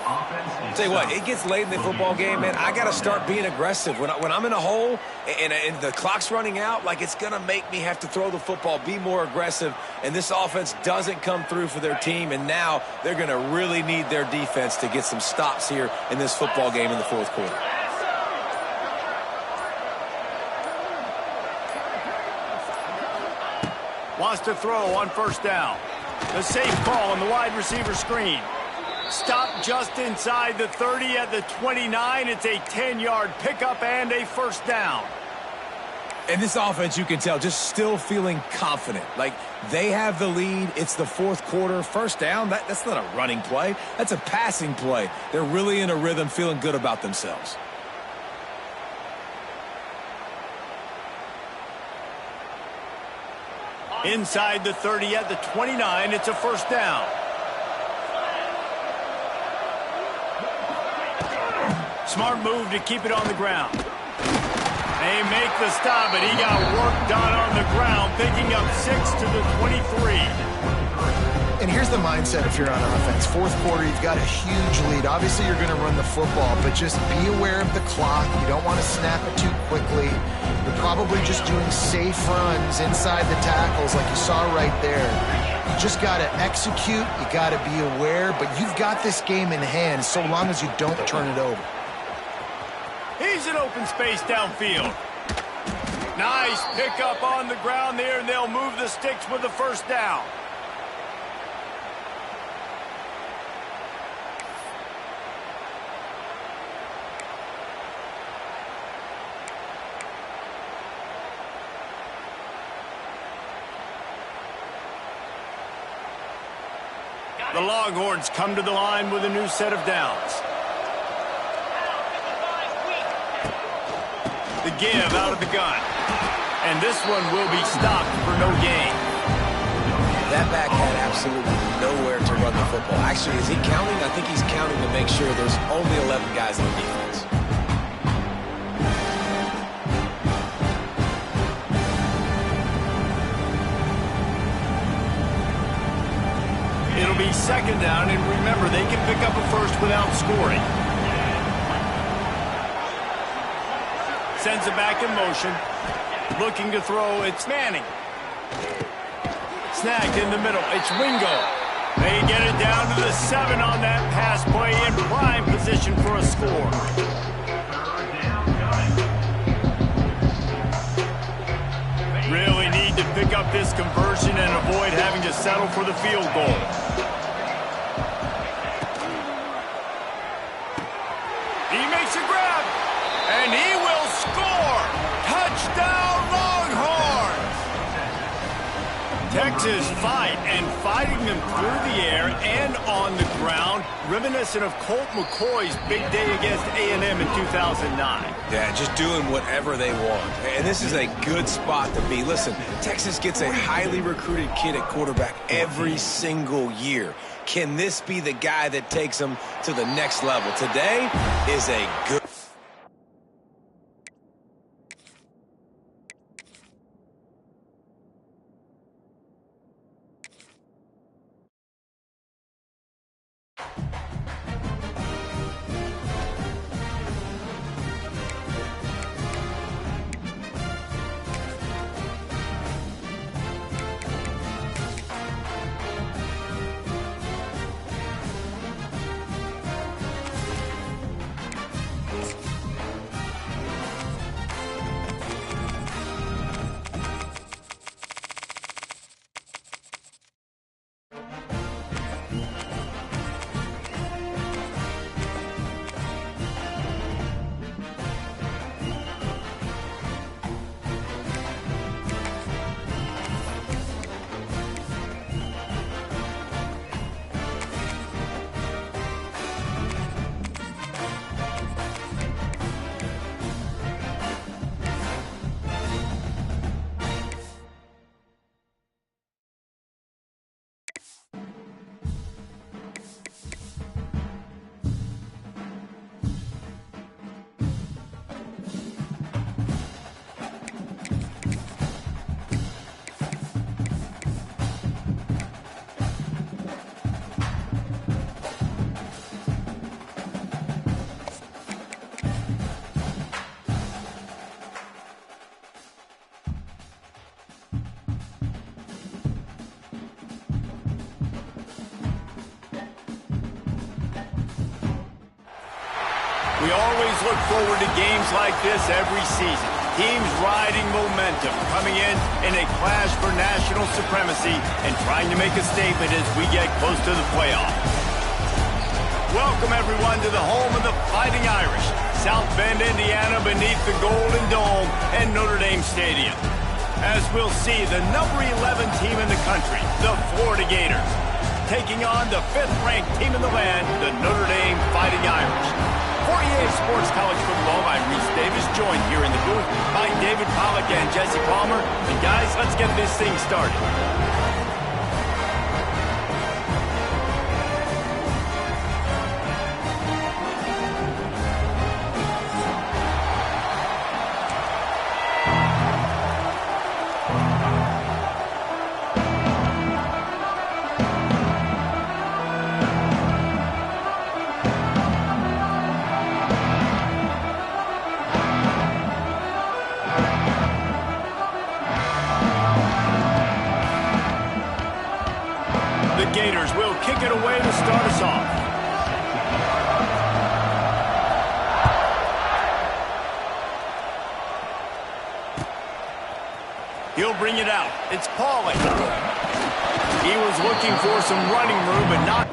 Tell you what, it gets late in the football game, man. I got to start being aggressive. When I'm in a hole and the clock's running out, like, it's going to make me have to throw the football, be more aggressive, and this offense doesn't come through for their team, and now they're going to really need their defense to get some stops here in this football game in the fourth quarter. Wants to throw on first down. The safe call on the wide receiver screen. Stop just inside the 30 at the 29. It's a 10-yard pickup and a first down. And this offense, you can tell, just still feeling confident. Like, they have the lead. It's the fourth quarter. First down, that's not a running play. That's a passing play. They're really in a rhythm, feeling good about themselves. Inside the 30 at the 29, it's a first down. Smart move to keep it on the ground. They make the stop, but he got work done on the ground, picking up 6 to the 23. And here's the mindset if you're on offense. Fourth quarter, you've got a huge lead. Obviously, you're going to run the football, but just be aware of the clock. You don't want to snap it too quickly. You're probably just doing safe runs inside the tackles like you saw right there. You just got to execute. You got to be aware, but you've got this game in hand so long as you don't turn it over. He's in open space downfield. Nice pickup on the ground there, and they'll move the sticks with the first down. The Longhorns come to the line with a new set of downs. The give out of the gun. And this one will be stopped for no gain. That back had absolutely nowhere to run the football. Actually, is he counting? I think he's counting to make sure there's only 11 guys in the defense. It'll be second down, and remember, they can pick up a first without scoring. Sends it back in motion. Looking to throw, it's Manning. Snagged in the middle, it's Wingo. They get it down to the 7 on that pass play in prime position for a score. Really need to pick up this conversion and avoid having to settle for the field goal. He makes a grab, and he will score! Touchdown, Longhorns! Texas fight, and fighting them through the air and on the ground, reminiscent of Colt McCoy's big day against A&M in 2009. Yeah, just doing whatever they want. And this is a good spot to be. Listen, Texas gets a highly recruited kid at quarterback every single year. Can this be the guy that takes them to the next level? Today is a good... We always look forward to games like this every season. Teams riding momentum, coming in a clash for national supremacy and trying to make a statement as we get close to the playoffs. Welcome, everyone, to the home of the Fighting Irish, South Bend, Indiana, beneath the Golden Dome and Notre Dame Stadium. As we'll see, the number 11 team in the country, the Florida Gators, taking on the 5th-ranked team in the land, the Notre Dame Fighting Irish. For EA Sports College Football, I'm Reese Davis, joined here in the booth by David Pollack and Jesse Palmer. And guys, let's get this thing started. He'll bring it out. It's Pauling. He was looking for some running room, but not...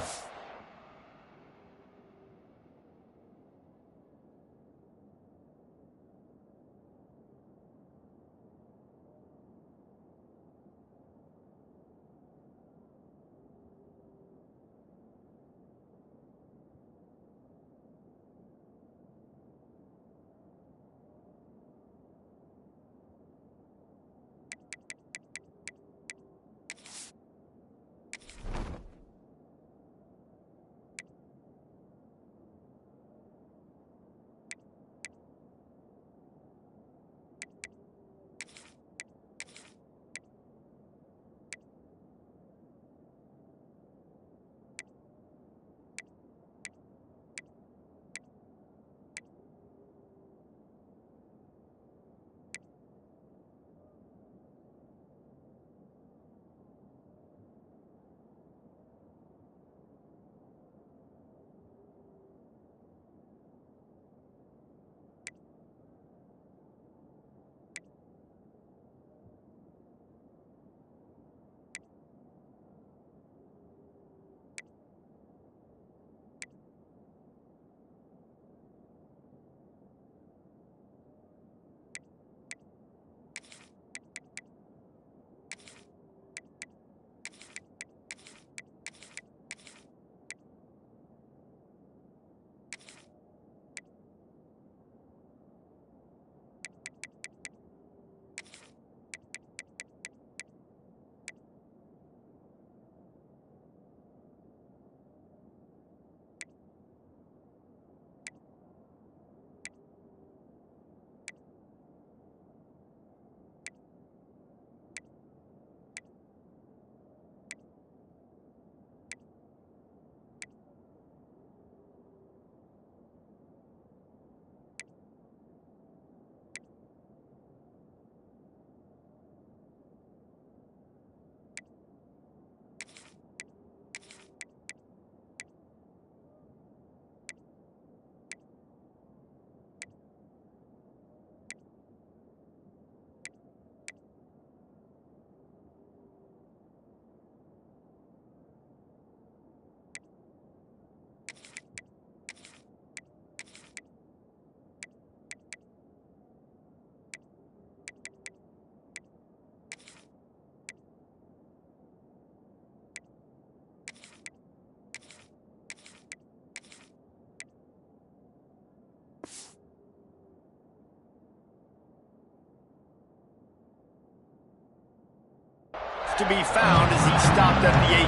to be found as he stopped at the 18.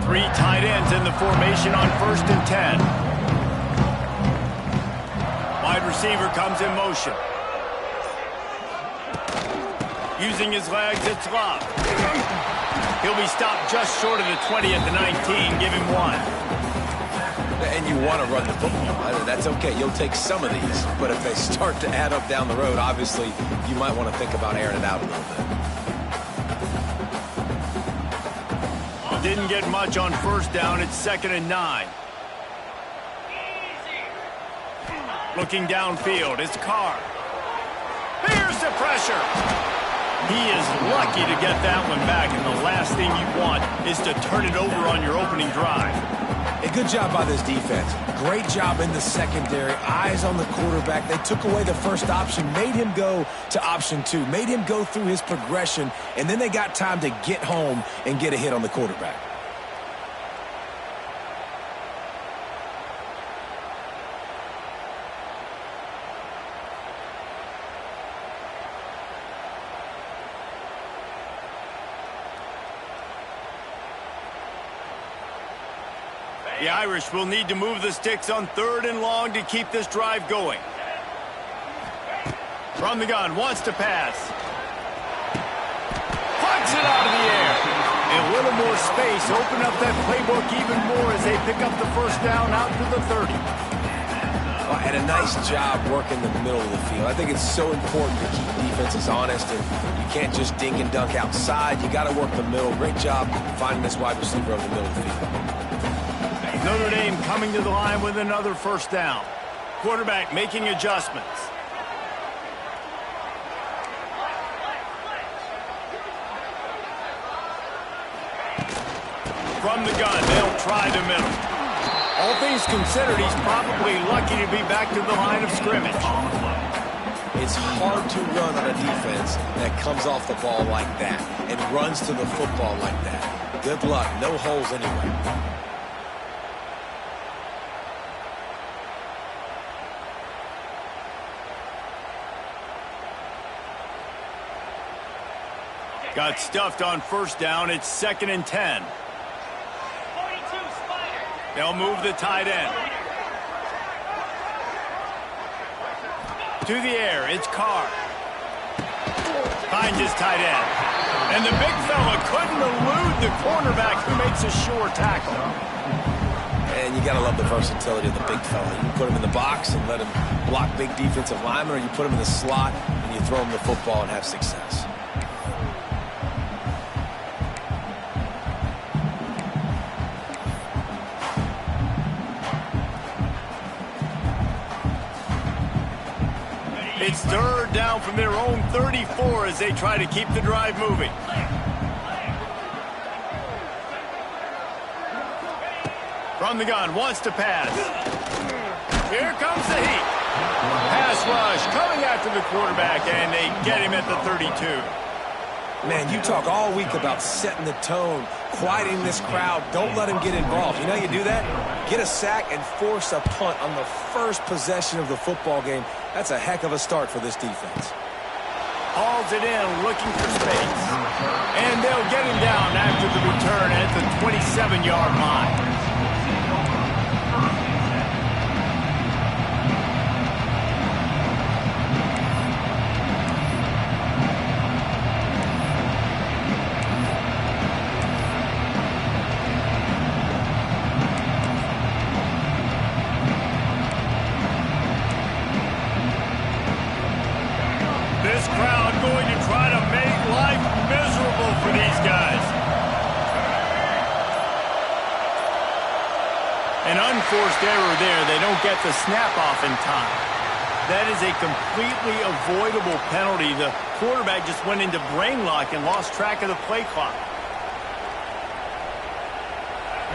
Three tight ends in the formation on 1st and 10. Wide receiver comes in motion. Using his legs, it's Love. He'll be stopped just short of the 20 at the 19. Give him one. And you want to run the football. That's okay. You'll take some of these. But if they start to add up down the road, obviously, you might want to think about airing it out a little bit. Didn't get much on 1st down. It's 2nd and 9. Looking downfield, it's Carr. Here's the pressure. He is lucky to get that one back, and the last thing you want is to turn it over on your opening drive. A good job by this defense. Great job in the secondary. Eyes on the quarterback. They took away the first option, made him go to option 2, made him go through his progression, and then they got time to get home and get a hit on the quarterback. The Irish will need to move the sticks on 3rd and long to keep this drive going. From the gun, wants to pass. Punts it out of the air. A little more space, open up that playbook even more as they pick up the 1st down out to the 30. And a nice job working the middle of the field. I think it's so important to keep defenses honest, and you can't just dink and dunk outside. You got to work the middle. Great job finding this wide receiver over the middle of the field. Notre Dame coming to the line with another first down. Quarterback making adjustments. From the gun, they'll try the middle. All things considered, he's probably lucky to be back to the line of scrimmage. It's hard to run on a defense that comes off the ball like that and runs to the football like that. Good luck. No holes anywhere. Got stuffed on first down. It's 2nd and 10. They'll move the tight end. To the air, it's Carr. Finds his tight end. And the big fella couldn't elude the cornerback who makes a sure tackle. And you got to love the versatility of the big fella. You put him in the box and let him block big defensive linemen, or you put him in the slot and you throw him the football and have success. It's 3rd down from their own 34 as they try to keep the drive moving. From the gun, wants to pass. Here comes the heat. Pass rush coming after the quarterback, and they get him at the 32. Man, you talk all week about setting the tone, quieting this crowd. Don't let him get involved. You know how you do that? Get a sack and force a punt on the first possession of the football game. That's a heck of a start for this defense. Hauls it in, looking for space. And they'll get him down after the return at the 27-yard line. This crowd going to try to make life miserable for these guys. An unforced error there. They don't get the snap off in time. That is a completely avoidable penalty. The quarterback just went into brain lock and lost track of the play clock.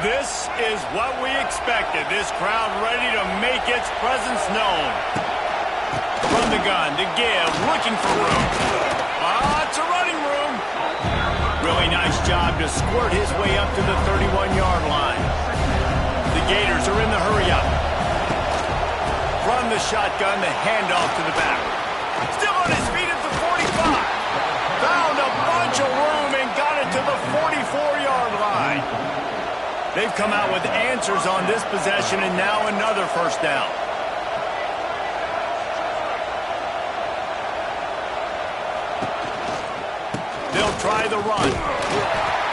This is what we expected. This crowd ready to make its presence known. From the gun to give, looking for room. It's a running room. Really nice job to squirt his way up to the 31-yard line. The Gators are in the hurry-up. From the shotgun, the handoff to the back. Still on his feet at the 45. Found a bunch of room and got it to the 44-yard line. They've come out with answers on this possession, and now another first down. They'll try the run.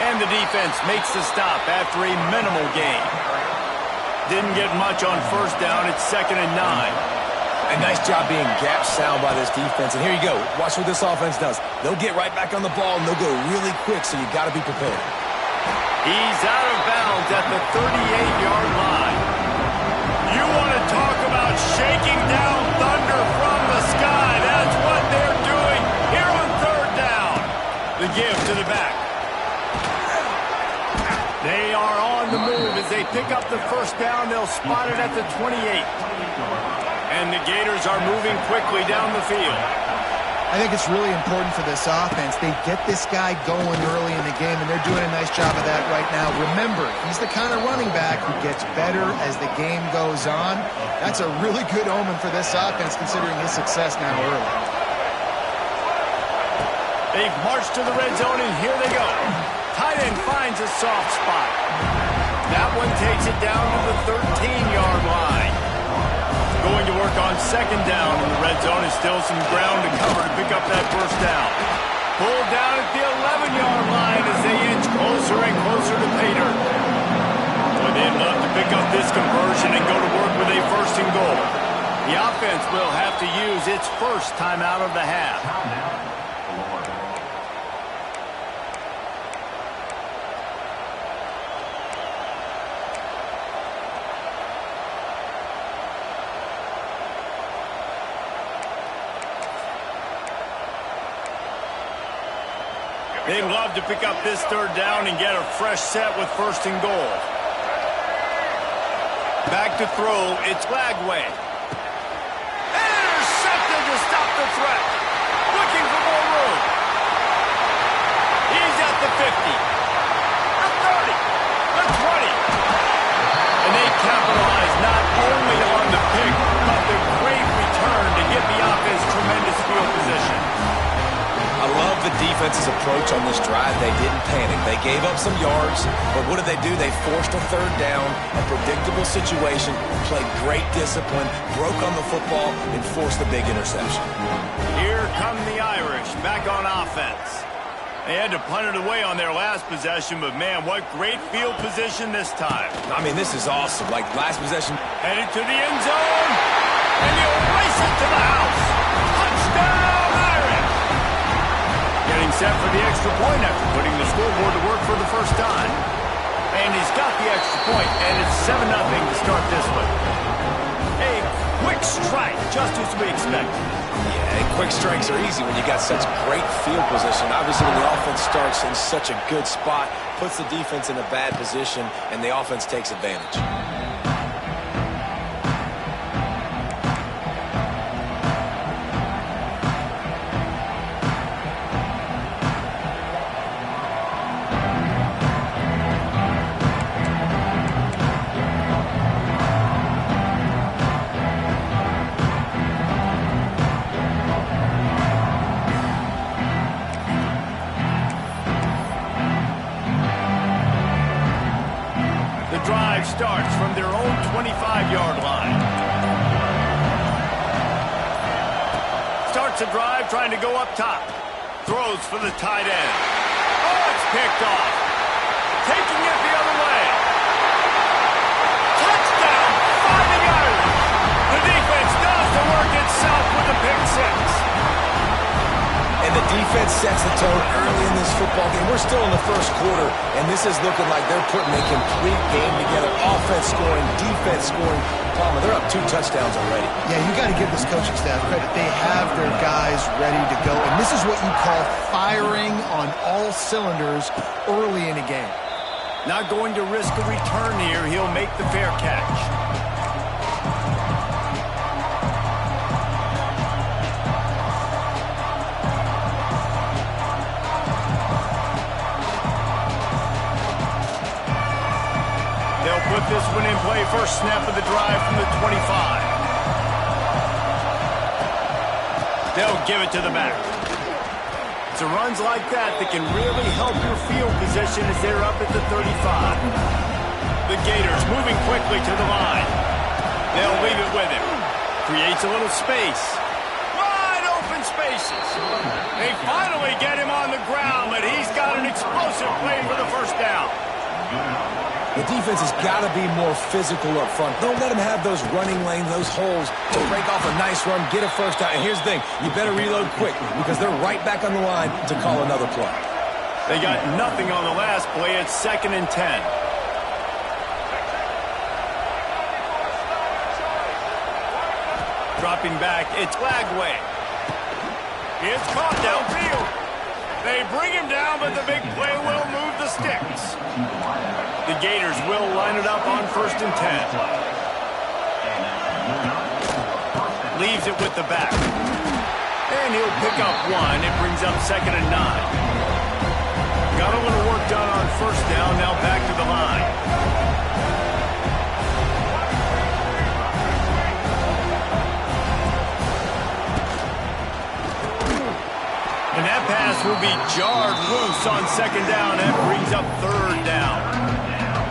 And the defense makes the stop after a minimal gain. Didn't get much on first down. It's 2nd and 9. A nice job being gap sound by this defense. And here you go. Watch what this offense does. They'll get right back on the ball, and they'll go really quick, so you got to be prepared. He's out of bounds at the 38-yard line. You want to talk about shaking down thunder from the sky. That's what they're doing here on 3rd down. The give to the back. They are on the move as they pick up the first down. They'll spot it at the 28. And the Gators are moving quickly down the field. I think it's really important for this offense. They get this guy going early in the game, and they're doing a nice job of that right now. Remember, he's the kind of running back who gets better as the game goes on. That's a really good omen for this offense, considering his success now early. They've marched to the red zone, and here they go. Tight end finds a soft spot. That one takes it down to the 13-yard line. Going to work on 2nd down in the red zone. Is still some ground to cover to pick up that first down. Pulled down at the 11-yard line as they inch closer and closer to pay dirt. Well, they'd love to pick up this conversion and go to work with a 1st and goal. offense will have to use its first timeout of the half. They'd love to pick up this third down and get a fresh set with first and goal. Back to throw, it's Lagway. Intercepted to stop the threat. Looking for more room. He's at the 50. The 30. The 20. And they capitalize not only on the pick, but the great return to give the offense tremendous field position. I love the defense's approach on this drive. They didn't panic. They gave up some yards, but what did they do? They forced a third down, a predictable situation, played great discipline, broke on the football, and forced a big interception. Here come the Irish back on offense. They had to punt it away on their last possession, but man, what great field position this time. I mean, this is awesome. Like last possession. Headed to the end zone, and he'll race it to the house. Touchdown, Irish! Getting set for the extra point after putting the scoreboard to work for the first time. And he's got the extra point, and it's 7-0 to start this one. A quick strike, just as we expected. Yeah, and quick strikes are easy when you got such great field position. Obviously, when the offense starts in such a good spot, puts the defense in a bad position, and the offense takes advantage. Starts from their own 25-yard line. Starts a drive trying to go up top. Throws for the tight end. Oh, it's picked off. Taking it the other way. Touchdown, Fighting Irish. The defense does the work itself with the pick six. And the defense sets the tone early in this football game. We're still in the first quarter, and this is looking like they're putting a complete game together. Offense scoring, defense scoring. Palmer, they're up 2 touchdowns already. Yeah, you got to give this coaching staff credit. They have their guys ready to go, and this is what you call firing on all cylinders early in a game. Not going to risk a return here. He'll make the fair catch. Put this one in play. First snap of the drive from the 25. They'll give it to the back. It's a runs like that that can really help your field position as they're up at the 35. The Gators moving quickly to the line. They'll leave it with him. Creates a little space. Wide open spaces. They finally get him on the ground, but he's got an explosive play for the first down. The defense has got to be more physical up front. Don't let them have those running lanes, those holes to break off a nice run, get a first down. And here's the thing, you better reload quick because they're right back on the line to call another play. They got nothing on the last play. It's 2nd and 10. Dropping back, it's Lagway. It's caught downfield. They bring him down, but the big play will move the sticks. The Gators will line it up on 1st and 10. Leaves it with the back. And he'll pick up 1. It brings up 2nd and 9. Got a little work done on first down, now back to the line. And that pass will be jarred loose on 2nd down. That brings up 3rd down.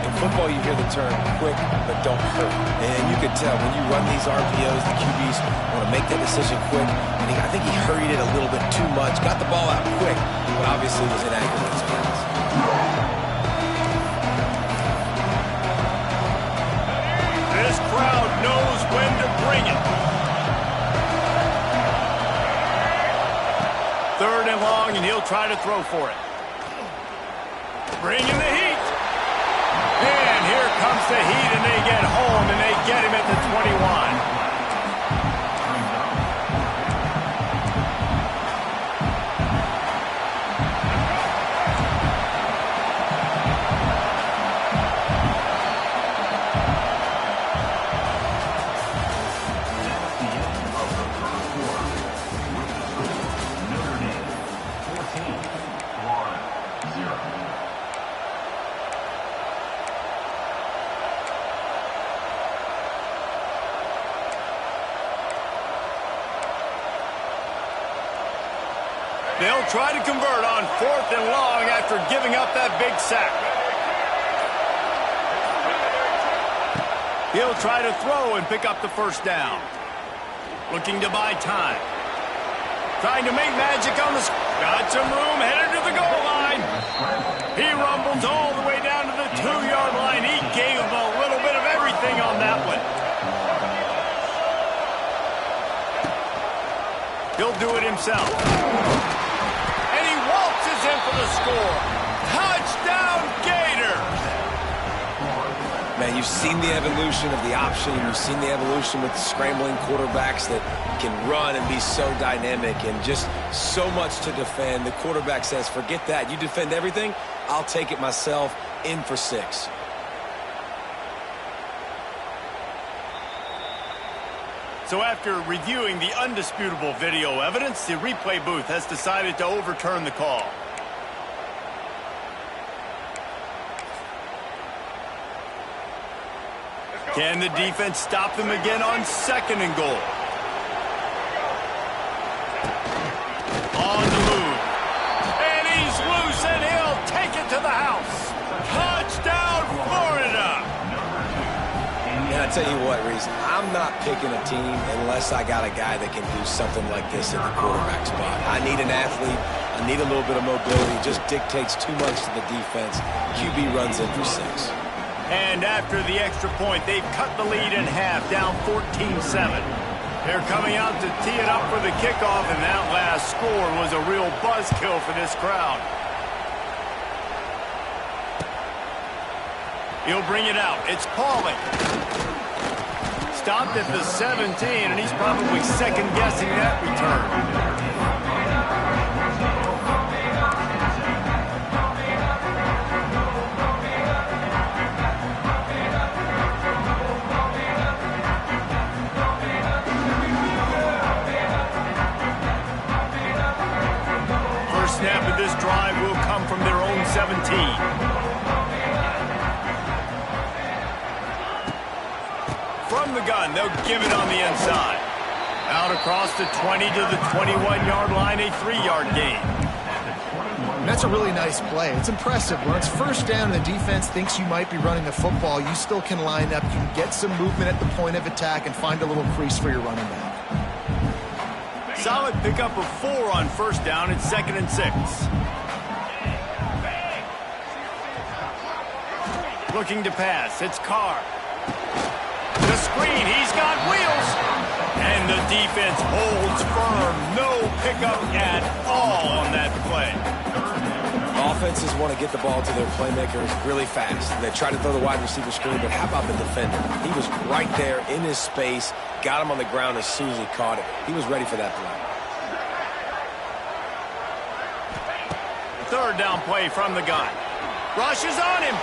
In football, you hear the term quick, but don't hurt. And you can tell when you run these RPOs, the QBs want to make that decision quick. And I think he hurried it a little bit too much. Got the ball out quick, but obviously was inaccurate with his hands. This crowd knows when to bring it. 3rd and long, and he'll try to throw for it. Bringing the heat. And here comes the heat, and they get home, and they get him at the 21. They'll try to convert on 4th and long after giving up that big sack. He'll try to throw and pick up the 1st down. Looking to buy time. Trying to make magic on the... Got some room, headed to the goal line. He rumbles all the way down to the 2-yard line. He gave him a little bit of everything on that one. He'll do it himself. In for the score. Touchdown, Gators! Man, you've seen the evolution of the option. You've seen the evolution with the scrambling quarterbacks that can run and be so dynamic and just so much to defend. The quarterback says, forget that. You defend everything, I'll take it myself. In for 6. So after reviewing the undisputable video evidence, the replay booth has decided to overturn the call. Can the defense stop them again on 2nd and goal? On the move. And he's loose, and he'll take it to the house. Touchdown, Florida! And I tell you what, Reese, I'm not picking a team unless I got a guy that can do something like this at the quarterback spot. I need an athlete. I need a little bit of mobility. It just dictates too much to the defense. QB runs in for 6. And after the extra point, they've cut the lead in half, down 14-7. They're coming out to tee it up for the kickoff, and that last score was a real buzzkill for this crowd. He'll bring it out. It's Pauling. Stopped at the 17, and he's probably second-guessing that return. Snap of this drive will come from their own 17. From the gun, they'll give it on the inside. Out across the 20 to the 21-yard line, a 3-yard gain. That's a really nice play. It's impressive. When it's 1st down and the defense thinks you might be running the football, you still can line up. You can get some movement at the point of attack and find a little crease for your running back. Solid pickup of 4 on 1st down. It's 2nd and 6. Looking to pass. It's Carr. The screen. He's got wheels. And the defense holds firm. No pickup at all on that play. Offenses want to get the ball to their playmakers really fast. They try to throw the wide receiver screen, but how about the defender? He was right there in his space, got him on the ground as soon as he caught it. He was ready for that play. 3rd down play from the gun. Rushes on him.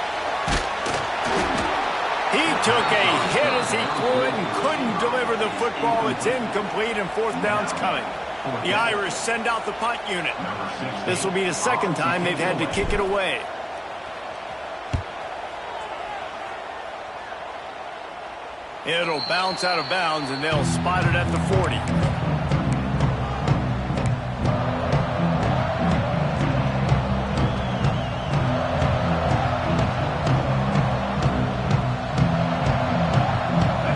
He took a hit as he threw it and couldn't deliver the football. It's incomplete, and 4th down's coming. The Irish send out the punt unit. This will be the 2nd time they've had to kick it away. It'll bounce out of bounds, and they'll spot it at the 40.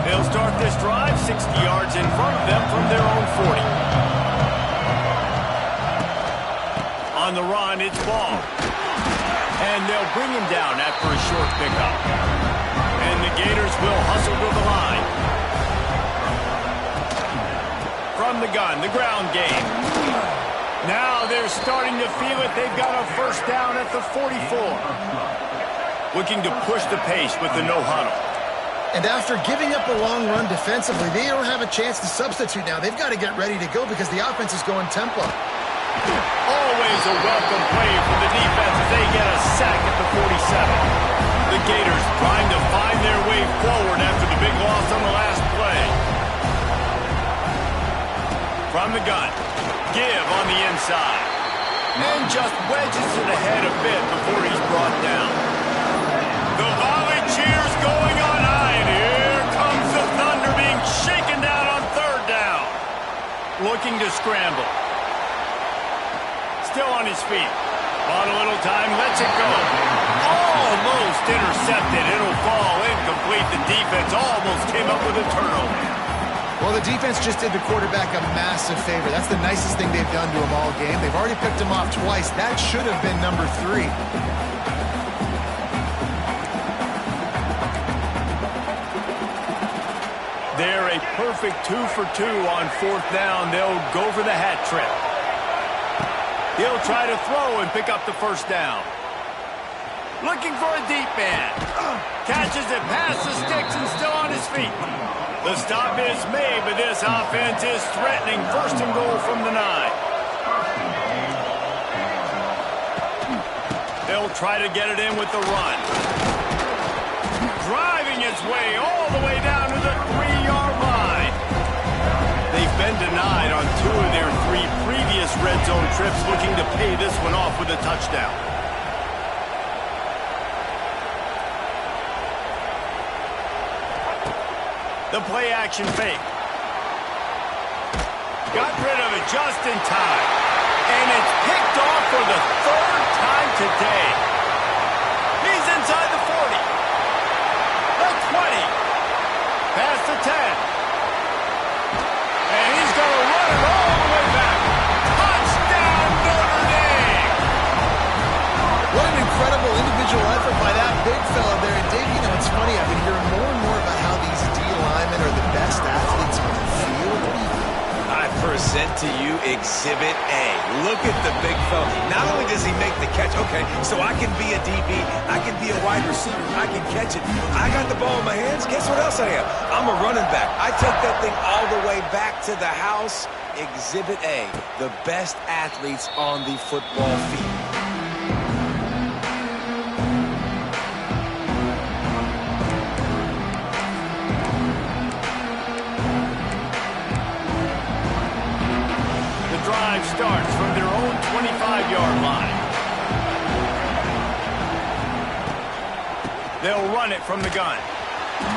They'll start this drive 60 yards in front of them from their own 40. On the run, it's Ball. And they'll bring him down after a short pickup. And the Gators will hustle to the line. From the gun, the ground game. Now they're starting to feel it. They've got a first down at the 44. Looking to push the pace with the no huddle. And after giving up a long run defensively, they don't have a chance to substitute now. They've got to get ready to go because the offense is going tempo. Always a welcome play from the defense as they get a sack at the 47. The Gators trying to find their way forward after the big loss on the last play. From the gun, give on the inside. And just wedges it ahead a bit before he's brought down. The volley cheers going on high, and here comes the Thunder being shaken down on third down. Looking to scramble. Still on his feet. On a little time, lets it go. Almost intercepted. It'll fall incomplete. The defense almost came up with a turnover. Well, the defense just did the quarterback a massive favor. That's the nicest thing they've done to him all game. They've already picked him off twice. That should have been number 3. They're a perfect 2 for 2 on fourth down. They'll go for the hat trick. He'll try to throw and pick up the first down. Looking for a deep man. Catches it past the sticks and still on his feet. The stop is made, but this offense is threatening. First and goal from the 9. They'll try to get it in with the run. Driving his way all the way down to the 3-yard line. They've been denied on 2 of their 3 previous red zone trips, looking to pay this one off with a touchdown. The play action fake. Got rid of it just in time. And it's picked off for the 3rd time today. He's inside the 40. The 20. Past the 10. And he's going to run it all the way back. Touchdown, Notre Dame! What an incredible individual effort by that big fella there. And Dave, you know, it's funny. I've been hearing more and more about how these D linemen are the best athletes on the field. I present to you Exhibit A. Look at the big fella. Not only does he make the catch, okay, so I can be a DB, I can be a wide receiver, I can catch it. I got the ball in my hands. Guess what else I am? I'm a running back. I take that thing all the way back to the house. Exhibit A, the best athletes on the football field. Starts from their own 25-yard line. They'll run it from the gun.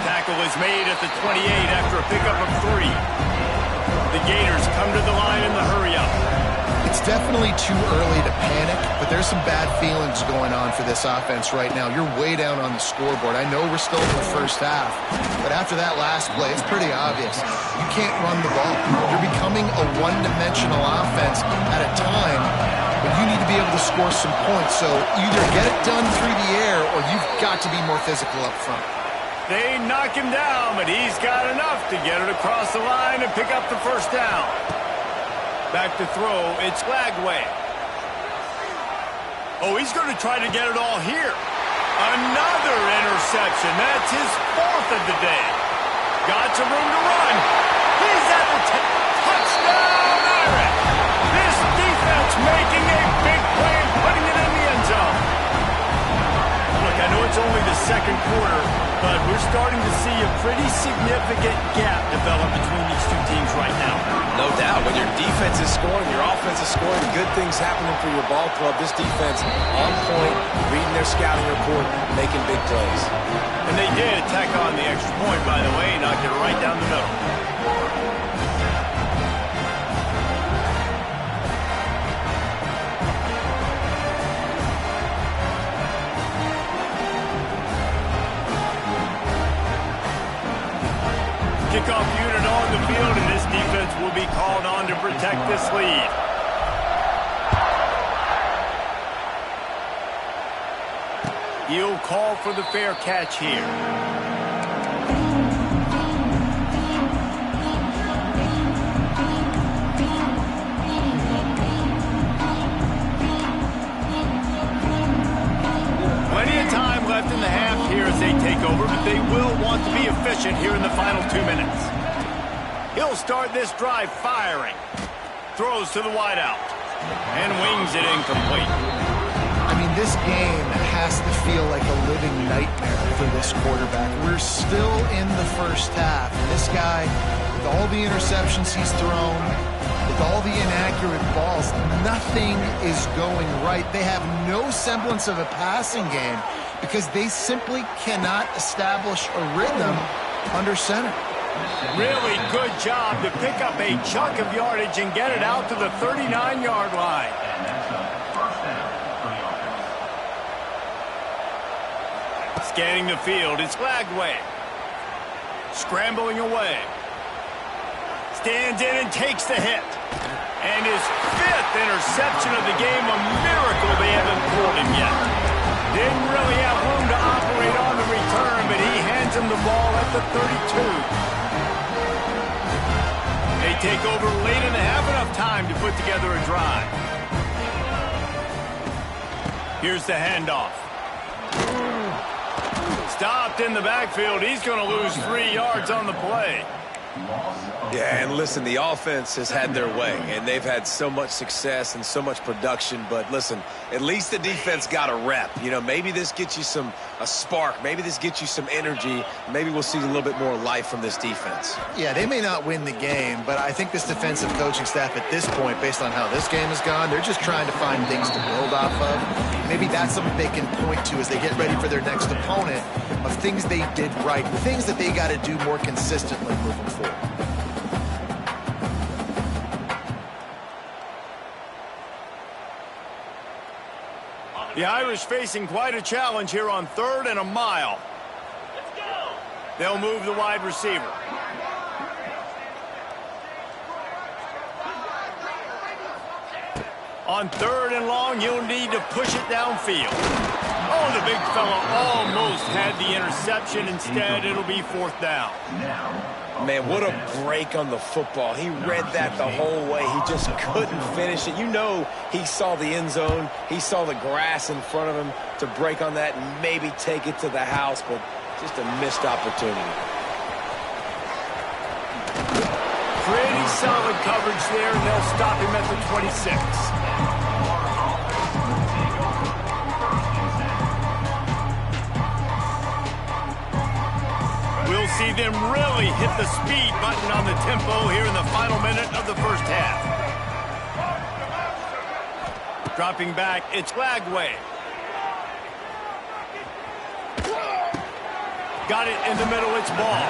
Tackle is made at the 28 after a pickup of 3. The Gators come to the line in the hurry-up. It's definitely too early to panic, but there's some bad feelings going on for this offense right now. You're way down on the scoreboard. I know we're still in the first half, but after that last play, it's pretty obvious. You can't run the ball. You're becoming a one-dimensional offense at a time when you need to be able to score some points. So either get it done through the air or you've got to be more physical up front. They knock him down, but he's got enough to get it across the line and pick up the first down. Back to throw, it's Lagway. Oh, he's going to try to get it all here. Another interception. That's his 4th of the day. Got some room to run. He's at the touchdown, Aaron. This defense making a big play and putting it in the end zone. Look, I know it's only the 2nd quarter, but we're starting to see a pretty significant gap develop between these 2 teams right now. No doubt. When your defense is scoring, your offense is scoring, good things happening for your ball club. This defense on point, reading their scouting report, making big plays. And they did tack on the extra point, by the way, knocked it right down the middle. Kickoff unit on the field, and this defense will be called on to protect this lead. He'll call for the fair catch here. efficient here in the final 2 minutes. He'll start this drive firing. Throws to the wideout. And wings it incomplete. I mean, this game has to feel like a living nightmare for this quarterback. We're still in the first half. And this guy, with all the interceptions he's thrown, with all the inaccurate balls, nothing is going right. They have no semblance of a passing game because they simply cannot establish a rhythm under center. Really good job to pick up a chunk of yardage and get it out to the 39-yard line. Scanning the field, it's Lagway. Scrambling away. Stands in and takes the hit. And his 5th interception of the game, a miracle they haven't pulled him yet. Didn't really have room to operate on the return, but he hands him the ball at the 32. They take over late and have enough time to put together a drive. Here's the handoff. Stopped in the backfield. He's going to lose 3 yards on the play. Yeah, and listen, the offense has had their way, and they've had so much success and so much production. But listen, at least the defense got a rep. You know, maybe this gets you a spark. Maybe this gets you some energy. Maybe we'll see a little bit more life from this defense. Yeah, they may not win the game, but I think this defensive coaching staff at this point, based on how this game has gone, they're just trying to find things to build off of. Maybe that's something they can point to as they get ready for their next opponent, of things they did right, things that they got to do more consistently moving forward. The Irish facing quite a challenge here on 3rd and a mile. They'll move the wide receiver. On 3rd and long, you'll need to push it downfield. Oh, the big fella almost had the interception. Instead, it'll be 4th down. Man, what a break on the football. He read that the whole way. He just couldn't finish it. You know he saw the end zone. He saw the grass in front of him to break on that and maybe take it to the house, but just a missed opportunity. Pretty solid coverage there, and they'll stop him at the 26. We'll see them really hit the speed button on the tempo here in the final minute of the first half. Dropping back, it's Lagway. Got it in the middle, it's ball.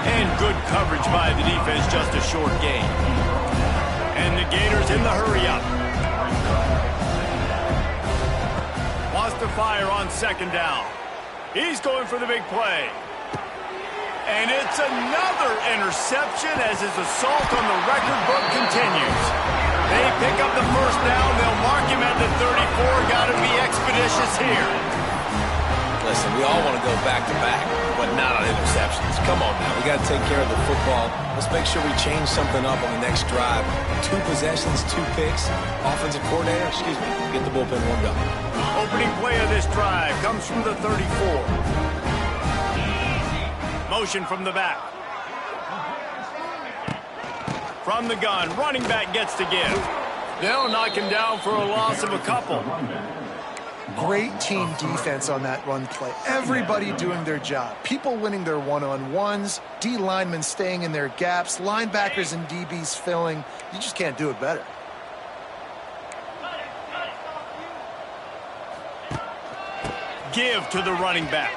And good coverage by the defense, just a short gain. And the Gators in the hurry-up. Wants to fire on 2nd down. He's going for the big play. And it's another interception as his assault on the record book continues. They pick up the 1st down. They'll mark him at the 34. Got to be expeditious here. Listen, we all want to go back-to-back, but not on interceptions. Come on now. We got to take care of the football. Let's make sure we change something up on the next drive. 2 possessions, 2 picks. Offensive coordinator, get the bullpen warmed up. Opening play of this drive comes from the 34. Motion from the back. From the gun, running back gets to give. They'll knock him down for a loss of a couple. Great team defense on that run play. Everybody doing their job. People winning their one-on-ones, D linemen staying in their gaps, linebackers and DBs filling. You just can't do it better. Give to the running back.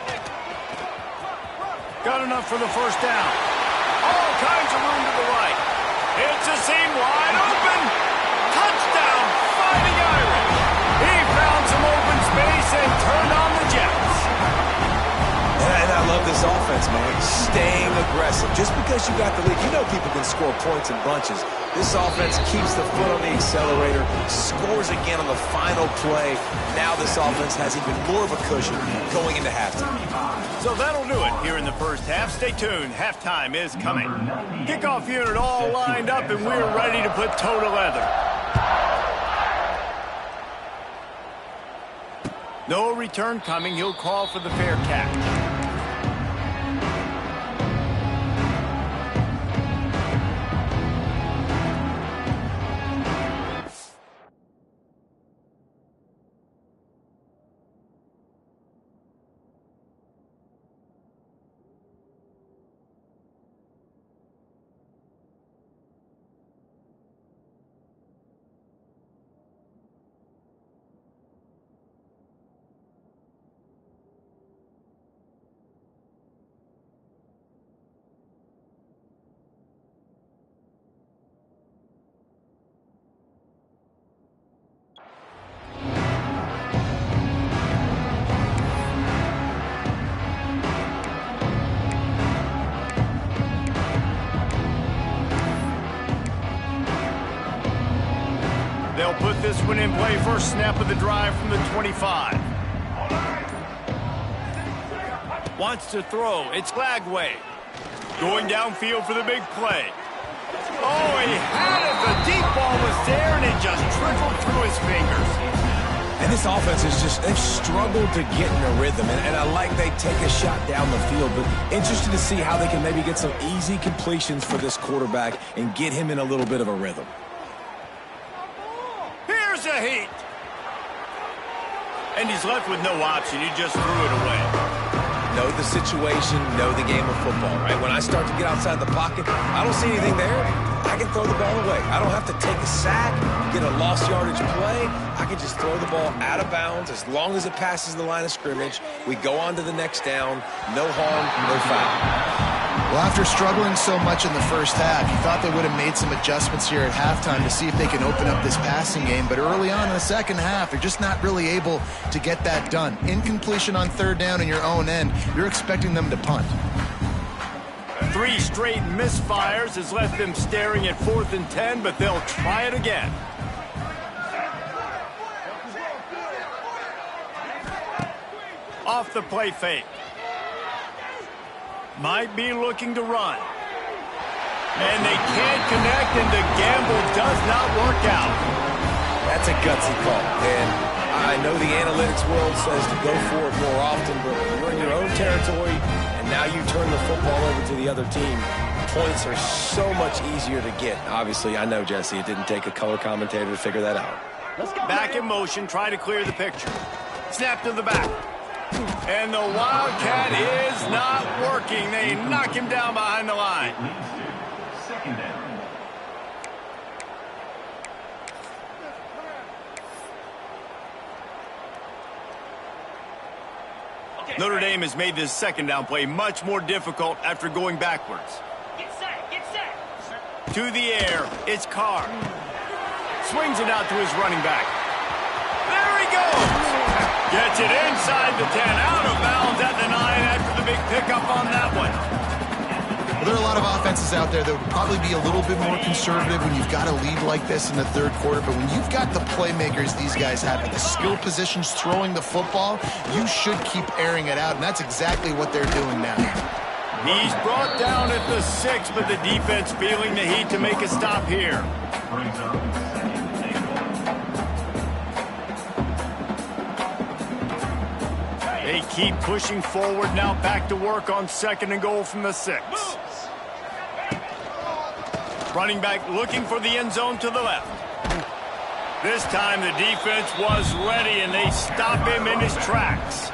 Got enough for the 1st down. All kinds of room to the right. It's a seam wide open. Touchdown, Fighting Irish. He found some open space and turned on the Jets. And I love this offense, man. Staying aggressive. Just because you got the lead, you know people can score points in bunches. This offense keeps the foot on the accelerator, scores again on the final play. Now this offense has even more of a cushion going into halftime. So that'll do it here in the first half. Stay tuned. Halftime is coming. Kickoff unit all lined up, and we're ready to put toe to leather. No return coming. He'll call for the fair catch. They'll put this one in play first snap of the drive from the 25. Wants to throw. It's Lagway. Going downfield for the big play. Oh, he had it. The deep ball was there, and it just trickled through his fingers. And this offense is just, they've struggled to get in a rhythm. And I like they take a shot down the field, but interested to see how they can maybe get some easy completions for this quarterback and get him in a little bit of a rhythm. Here's a heat. And he's left with no option. He just threw it away. Know the situation, know the game of football, right? When I start to get outside the pocket, I don't see anything there. I can throw the ball away. I don't have to take a sack, get a lost yardage play. I can just throw the ball out of bounds as long as it passes the line of scrimmage. We go on to the next down. No harm, no foul. Well, after struggling so much in the first half, you thought they would have made some adjustments here at halftime to see if they can open up this passing game. But early on in the second half, they're just not really able to get that done. Incompletion on third down in your own end, you're expecting them to punt. 3 straight misfires has left them staring at 4th and 10, but they'll try it again. Off the play fake. Might be looking to run. And they can't connect, and the gamble does not work out. That's a gutsy call. And I know the analytics world says to go for it more often, but you're in your own territory, and now you turn the football over to the other team. Points are so much easier to get. Obviously, I know, Jesse, it didn't take a color commentator to figure that out. Back in motion, try to clear the picture. Snap to the back. And the Wildcat is not working. They knock him down behind the line. Second down. Notre Dame has made this second down play much more difficult after going backwards. Get set, get set. To the air, it's Carr. Swings it out to his running back. There he goes. Gets it inside the 10, out of bounds at the 9 after the big pickup on that one. Well, there are a lot of offenses out there that would probably be a little bit more conservative when you've got a lead like this in the third quarter. But when you've got the playmakers these guys have at the skill positions throwing the football, you should keep airing it out. And that's exactly what they're doing now. He's brought down at the 6, but the defense feeling the heat to make a stop here. Brings up second and They keep pushing forward now, back to work on 2nd and goal from the 6. Running back looking for the end zone to the left. This time the defense was ready, and they stop him in his tracks.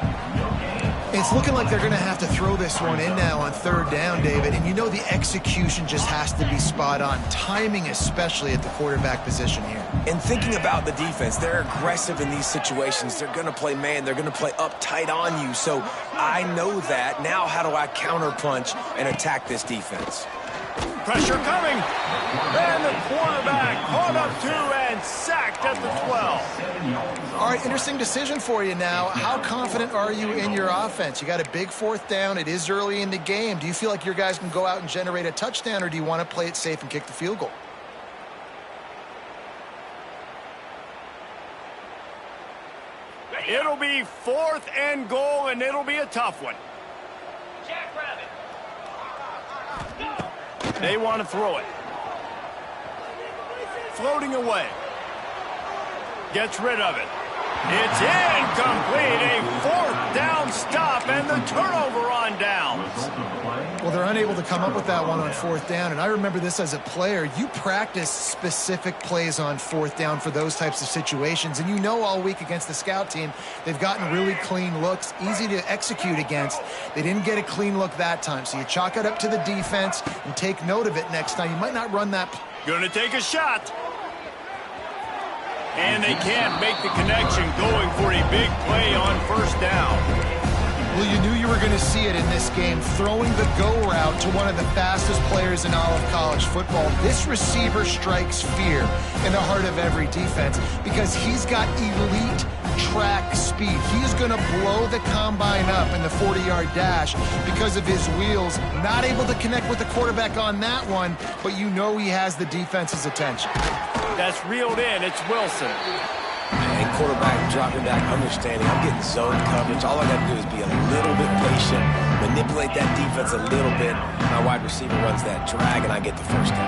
It's looking like they're going to have to throw this one in now on third down, David. And you know the execution just has to be spot on. Timing especially at the quarterback position here. And thinking about the defense, they're aggressive in these situations. They're going to play man. They're going to play up tight on you. So I know that. Now how do I counterpunch and attack this defense? Pressure coming. And the quarterback caught up 2 and sacked at the 12. All right, interesting decision for you now. How confident are you in your offense? You got a big 4th down. It is early in the game. Do you feel like your guys can go out and generate a touchdown, or do you want to play it safe and kick the field goal? It'll be 4th and goal, and it'll be a tough one. Jackrabbit. They want to throw it. Floating away. Gets rid of it. It's incomplete. A 4th down stop and the turnover on downs. Well, they're unable to come up with that one on 4th down. And I remember this as a player. You practice specific plays on 4th down for those types of situations. And you know all week against the scout team, they've gotten really clean looks, easy to execute against. They didn't get a clean look that time. So you chalk it up to the defense and take note of it next time. You might not run that. Going to take a shot. And they can't make the connection, going for a big play on 1st down. Well, you knew you were going to see it in this game, throwing the go route to one of the fastest players in all of college football. This receiver strikes fear in the heart of every defense because he's got elite track speed. He's going to blow the combine up in the 40-yard dash because of his wheels. Not able to connect with the quarterback on that one, but you know he has the defense's attention. That's reeled in. It's Wilson. And quarterback dropping back, understanding I'm getting zone coverage. All I got to do is be a little bit patient, manipulate that defense a little bit. My wide receiver runs that drag, and I get the first down.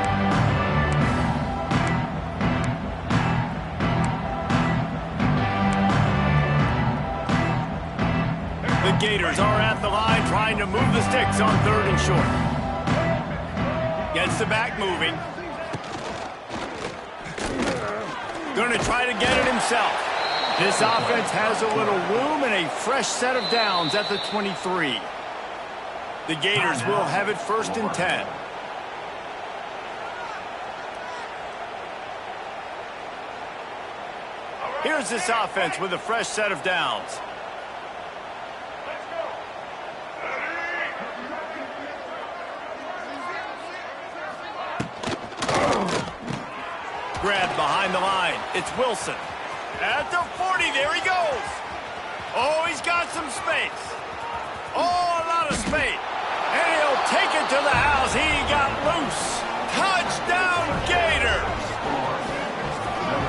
The Gators are at the line trying to move the sticks on 3rd and short. Gets the back moving. Going to try to get it himself. This offense has a little room and a fresh set of downs at the 23. The Gators will have it 1st and 10. Here's this offense with a fresh set of downs. Grabbed behind the line. It's Wilson. At the 40, there he goes. Oh, he's got some space. Oh, a lot of space. And he'll take it to the house. He got loose. Touchdown, Gators.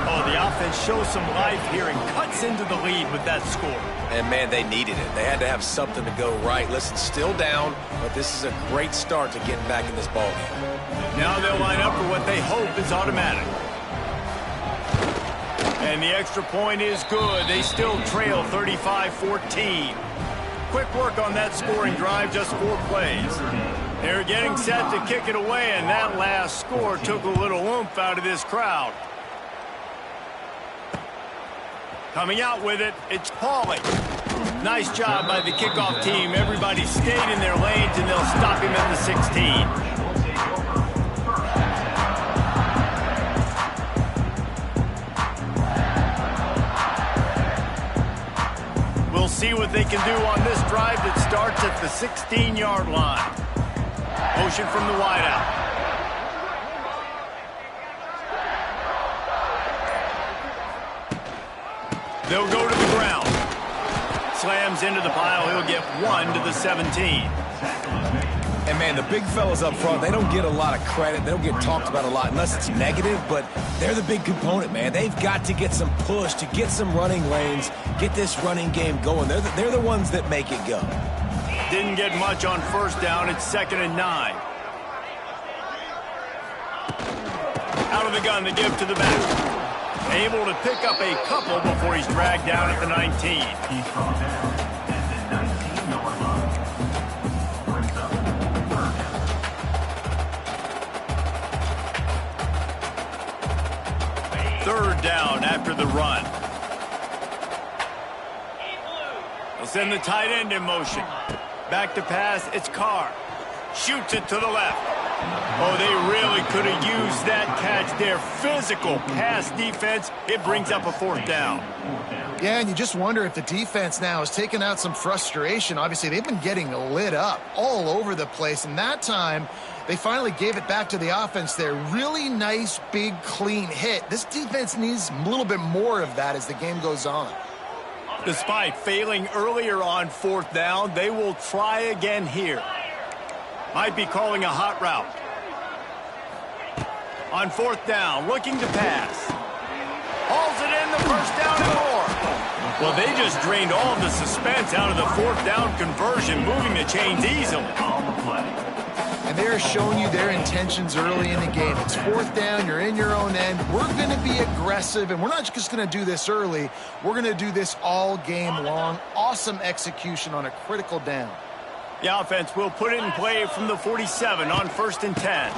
Oh, the offense shows some life here and cuts into the lead with that score. And, man, they needed it. They had to have something to go right. Listen, still down, but this is a great start to getting back in this ballgame. Now they'll line up for what they hope is automatic. And the extra point is good. They still trail 35-14. Quick work on that scoring drive, just 4 plays. They're getting set to kick it away, and that last score took a little oomph out of this crowd. Coming out with it, it's Pauly. Nice job by the kickoff team. Everybody stayed in their lanes, and they'll stop him at the 16. We'll see what they can do on this drive that starts at the 16-yard line. Motion from the wideout. They'll go to the ground. Slams into the pile. He'll get 1 to the 17. And, man, the big fellas up front, they don't get a lot of credit. They don't get talked about a lot unless it's negative, but they're the big component, man. They've got to get some push, to get some running lanes, get this running game going. They're the ones that make it go. Didn't get much on 1st down. It's 2nd and 9. Out of the gun, the give to the back. Able to pick up a couple before he's dragged down at the 19. Third down after the run. They'll send the tight end in motion. Back to pass, it's Carr. Shoots it to the left. Oh, they really could have used that catch. Their physical pass defense, it brings up a 4th down. Yeah, and you just wonder if the defense now has taken out some frustration. Obviously, they've been getting lit up all over the place, and that time they finally gave it back to the offense there. Really nice, big, clean hit. This defense needs a little bit more of that as the game goes on. Despite failing earlier on 4th down, they will try again here. Might be calling a hot route. On 4th down, looking to pass. Hauls it in, the 1st down and more. Well, they just drained all the suspense out of the 4th down conversion, moving the chains easily. And they're showing you their intentions early in the game. It's 4th down, you're in your own end. We're going to be aggressive, and we're not just going to do this early. We're going to do this all game long. Awesome execution on a critical down. The offense will put it in play from the 47 on 1st and 10.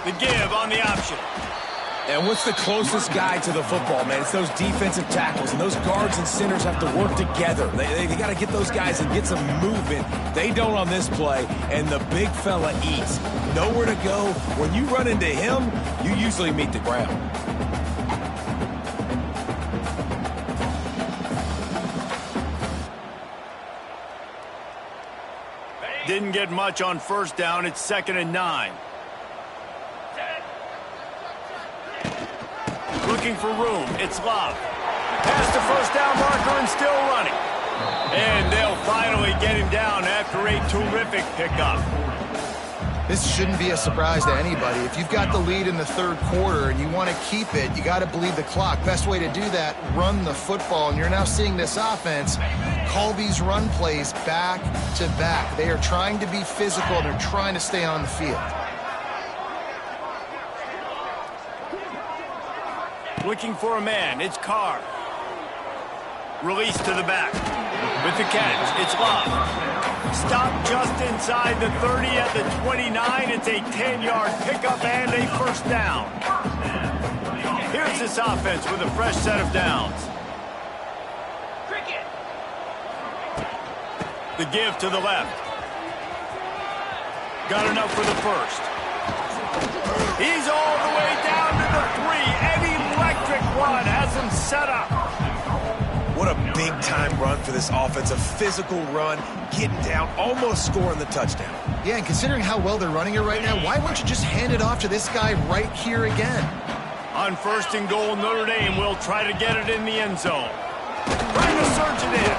The give on the option. And what's the closest guy to the football, man? It's those defensive tackles, and those guards and centers have to work together. They got to get those guys and get some movement. They don't on this play, and the big fella eats. Nowhere to go. When you run into him, you usually meet the ground. Didn't get much on 1st down. It's 2nd and 9. Looking for room. It's Love. Past the 1st down marker and still running. And they'll finally get him down after a terrific pickup. This shouldn't be a surprise to anybody. If you've got the lead in the third quarter and you want to keep it, you got to bleed the clock. Best way to do that, run the football. And you're now seeing this offense call these run plays back to back. They are trying to be physical. They're trying to stay on the field. Looking for a man. It's Carr. Release to the back. With the catch, it's Love. Stop just inside the 30 at the 29. It's a 10-yard pickup and a first down. Here's this offense with a fresh set of downs. Cricket. The give to the left. Got enough for the first. He's all the way down to the 3. An electric run has him set up. What a big-time run for this offense. A physical run, getting down, almost scoring the touchdown. Yeah, and considering how well they're running it right now, why wouldn't you just hand it off to this guy right here again? On 1st and goal, Notre Dame will try to get it in the end zone. Trying to surge it in.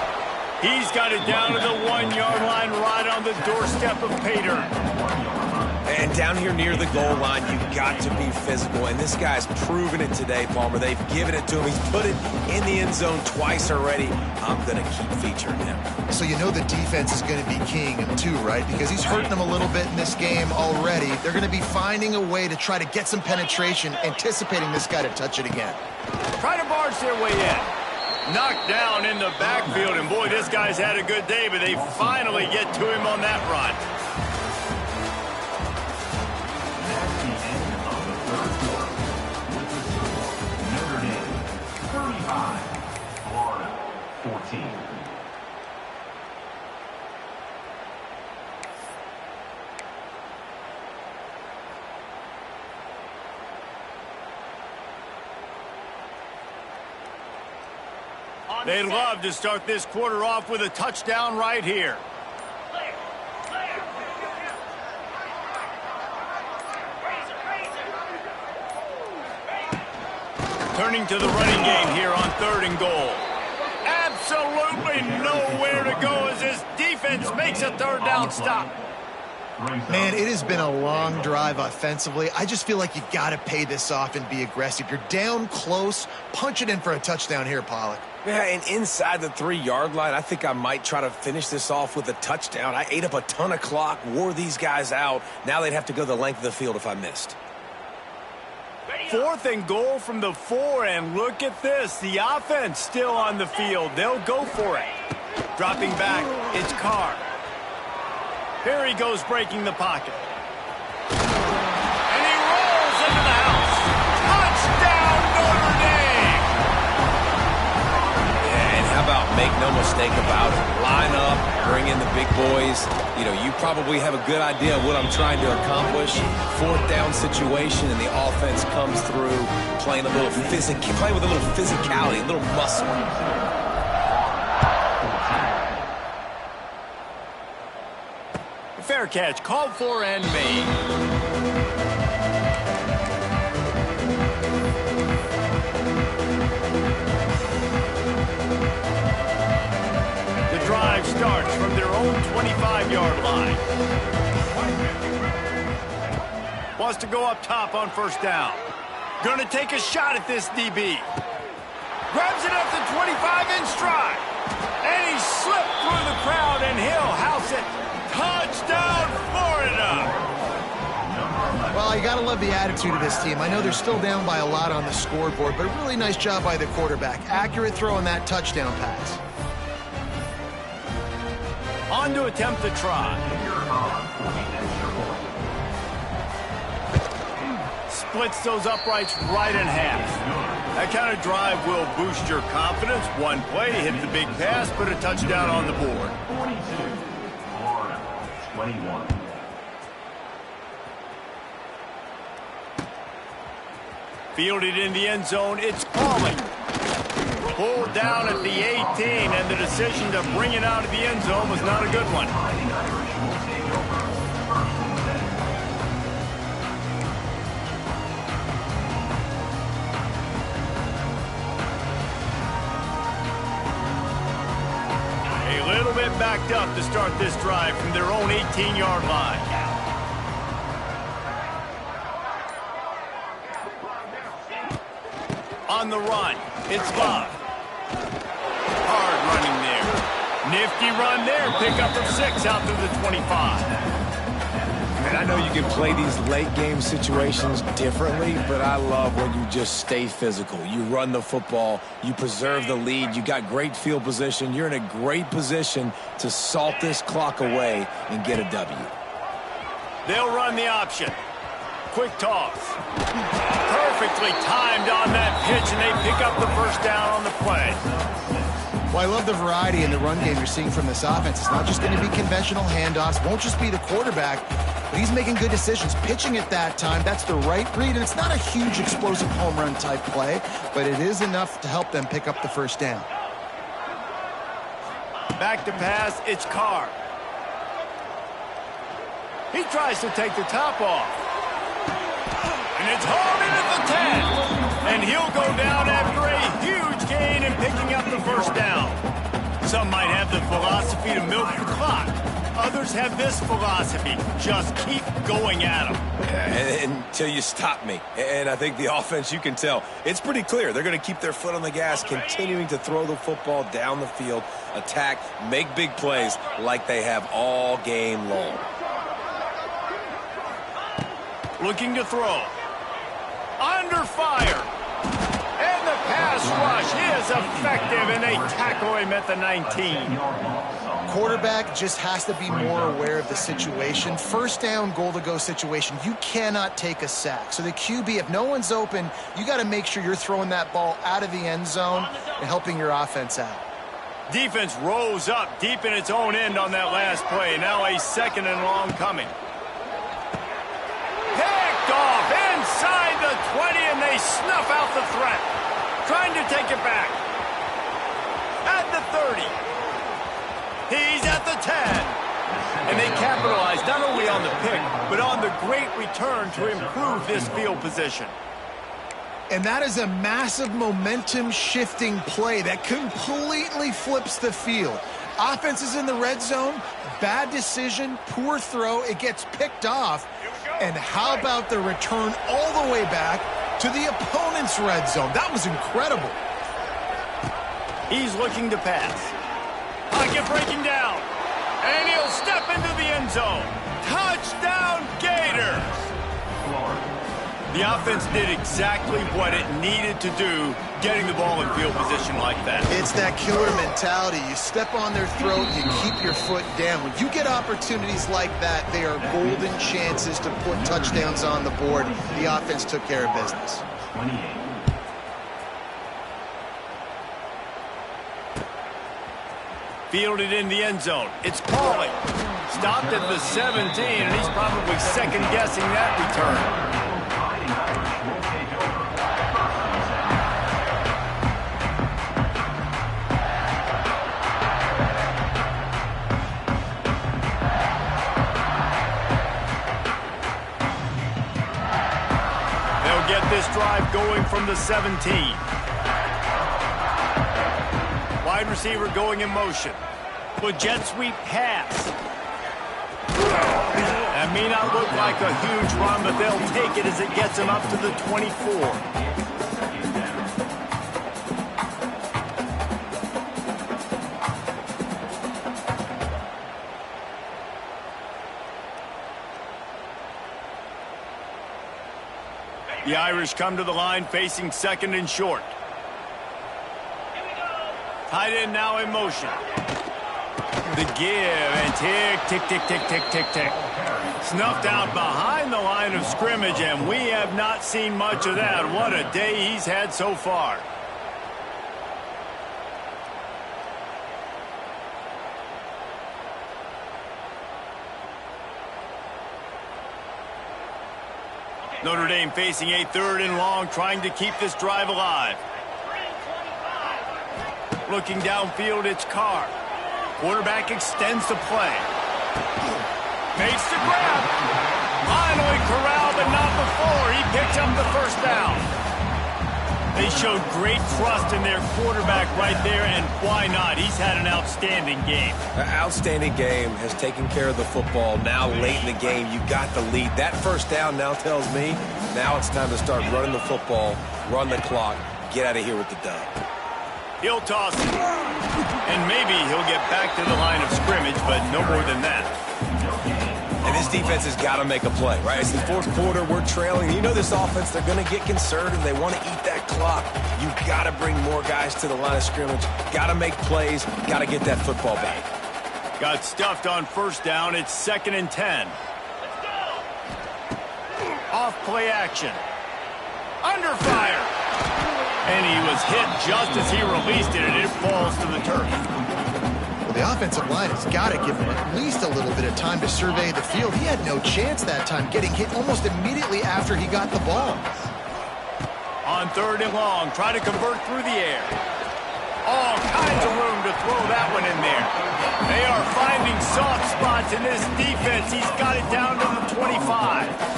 He's got it down to the 1-yard line right on the doorstep of Pater. And down here near the goal line, you've got to be physical. And this guy's proven it today, Palmer. They've given it to him. He's put it in the end zone twice already. I'm going to keep featuring him. So you know the defense is going to be keying him too, right? Because he's hurting them a little bit in this game already. They're going to be finding a way to try to get some penetration, anticipating this guy to touch it again. Try to barge their way in. Knocked down in the backfield. And boy, this guy's had a good day, but they finally get to him on that run. Notre Dame 35, Florida 14. They'd love to start this quarter off with a touchdown right here. Clear. Clear. Razor. Turning to the running game here on 3rd and goal. Absolutely nowhere to go as this defense makes a 3rd down stop. Man, it has been a long drive offensively. I just feel like you got to pay this off and be aggressive. You're down close. Punch it in for a touchdown here, Pollock. Yeah, and inside the 3-yard line, I think I might try to finish this off with a touchdown. I ate up a ton of clock, wore these guys out. Now they'd have to go the length of the field if I missed. 4th and goal from the 4, and look at this. The offense still on the field. They'll go for it. Dropping back, it's Carr. Here he goes breaking the pocket. And he rolls into the house. Touchdown, Notre Dame! Yeah, and how about make no mistake about it. Line up, bring in the big boys. You know, you probably have a good idea of what I'm trying to accomplish. 4th down situation, and the offense comes through playing with a little physicality, a little muscle. Fair catch, called for and made. The drive starts from their own 25-yard line. Wants to go up top on 1st down. Gonna take a shot at this DB. Grabs it at the 25 in stride. And he slipped through the crowd, and he'll house it. Touchdown, Florida! Well, you got to love the attitude of this team. I know they're still down by a lot on the scoreboard, but a really nice job by the quarterback. Accurate throw on that touchdown pass. On to attempt the try. Splits those uprights right in half. That kind of drive will boost your confidence. One play, hit the big pass, put a touchdown on the board. 21. Fielded in the end zone, it's Pauling. Pulled down at the 18, and the decision to bring it out of the end zone was not a good one. A little bit backed up to start this drive from their own 18-yard line. On the run, it's Love. Hard running there. Nifty run there. Pickup of 6 out to the 25. And I know you can play these late game situations differently, but I love when you just stay physical. You run the football, you preserve the lead, you got great field position. You're in a great position to salt this clock away and get a W. They'll run the option. Quick toss. Perfectly timed on that pitch, and they pick up the first down on the play. Well, I love the variety in the run game you're seeing from this offense. It's not just going to be conventional handoffs. Won't just be the quarterback, but he's making good decisions. Pitching at that time, that's the right read, and it's not a huge explosive home run type play, but it is enough to help them pick up the first down. Back to pass, it's Carr. He tries to take the top off. And it's hauled in at the 10. And he'll go down after a huge gain and picking up the first down. Some might have the philosophy to milk the clock. Others have this philosophy. Just keep going at them. Until you stop me. And I think the offense, you can tell, it's pretty clear. They're going to keep their foot on the gas, continuing to throw the football down the field, attack, make big plays like they have all game long. Looking to throw. Under fire. And the pass rush is effective, and they tackle him at the 19. Quarterback just has to be more aware of the situation. First down, goal-to-go situation, you cannot take a sack. So the QB, if no one's open, you got to make sure you're throwing that ball out of the end zone and helping your offense out. Defense rose up deep in its own end on that last play. Now a second and long coming. Picked off inside the 20, and they snuff out the threat. Trying to take it back. At the 30. He's at the 10. And they capitalize not only on the pick, but on the great return to improve this field position. And that is a massive momentum-shifting play that completely flips the field. Offense is in the red zone, bad decision, poor throw, it gets picked off. And how about the return all the way back to the opponent's red zone? That was incredible. He's looking to pass. Pocket breaking down. And he'll step into the end zone. Touchdown, Gators! The offense did exactly what it needed to do, getting the ball in field position like that. It's that killer mentality. You step on their throat, you keep your foot down. When you get opportunities like that, they are golden chances to put touchdowns on the board. The offense took care of business. 28. Fielded in the end zone. It's Pauly. Stopped at the 17, and he's probably second-guessing that return. Get this drive going from the 17. Wide receiver going in motion. With jet sweep pass. That may not look like a huge run, but they'll take it as it gets him up to the 24. The Irish come to the line facing second and short. Tight end now in motion. The give and tick, tick, tick, tick, tick, tick, tick. Snuffed out behind the line of scrimmage, and we have not seen much of that. What a day he's had so far. Notre Dame facing a third and long, trying to keep this drive alive. Looking downfield, it's Carr. Quarterback extends the play. Makes the grab. Finally corralled, but not before. He picks up the first down. They showed great trust in their quarterback right there, and why not? He's had an outstanding game. An outstanding game, has taken care of the football. Now late in the game, you got the lead. That first down now tells me now it's time to start running the football, run the clock, get out of here with the dub. He'll toss it. And maybe he'll get back to the line of scrimmage, but no more than that. And this defense has got to make a play, right? It's the fourth quarter. We're trailing. You know this offense, they're going to get conservative. They want to eat that clock. You've got to bring more guys to the line of scrimmage. Got to make plays. Got to get that football back. Got stuffed on first down. It's 2nd and 10. Off play action. Under fire. And he was hit just as he released it, and it falls to the turf. Well, the offensive line has got to give him at least a little bit of time to survey the field. He had no chance that time, getting hit almost immediately after he got the ball. On 3rd and long, try to convert through the air. All kinds of room to throw that one in there. They are finding soft spots in this defense. He's got it down to the 25.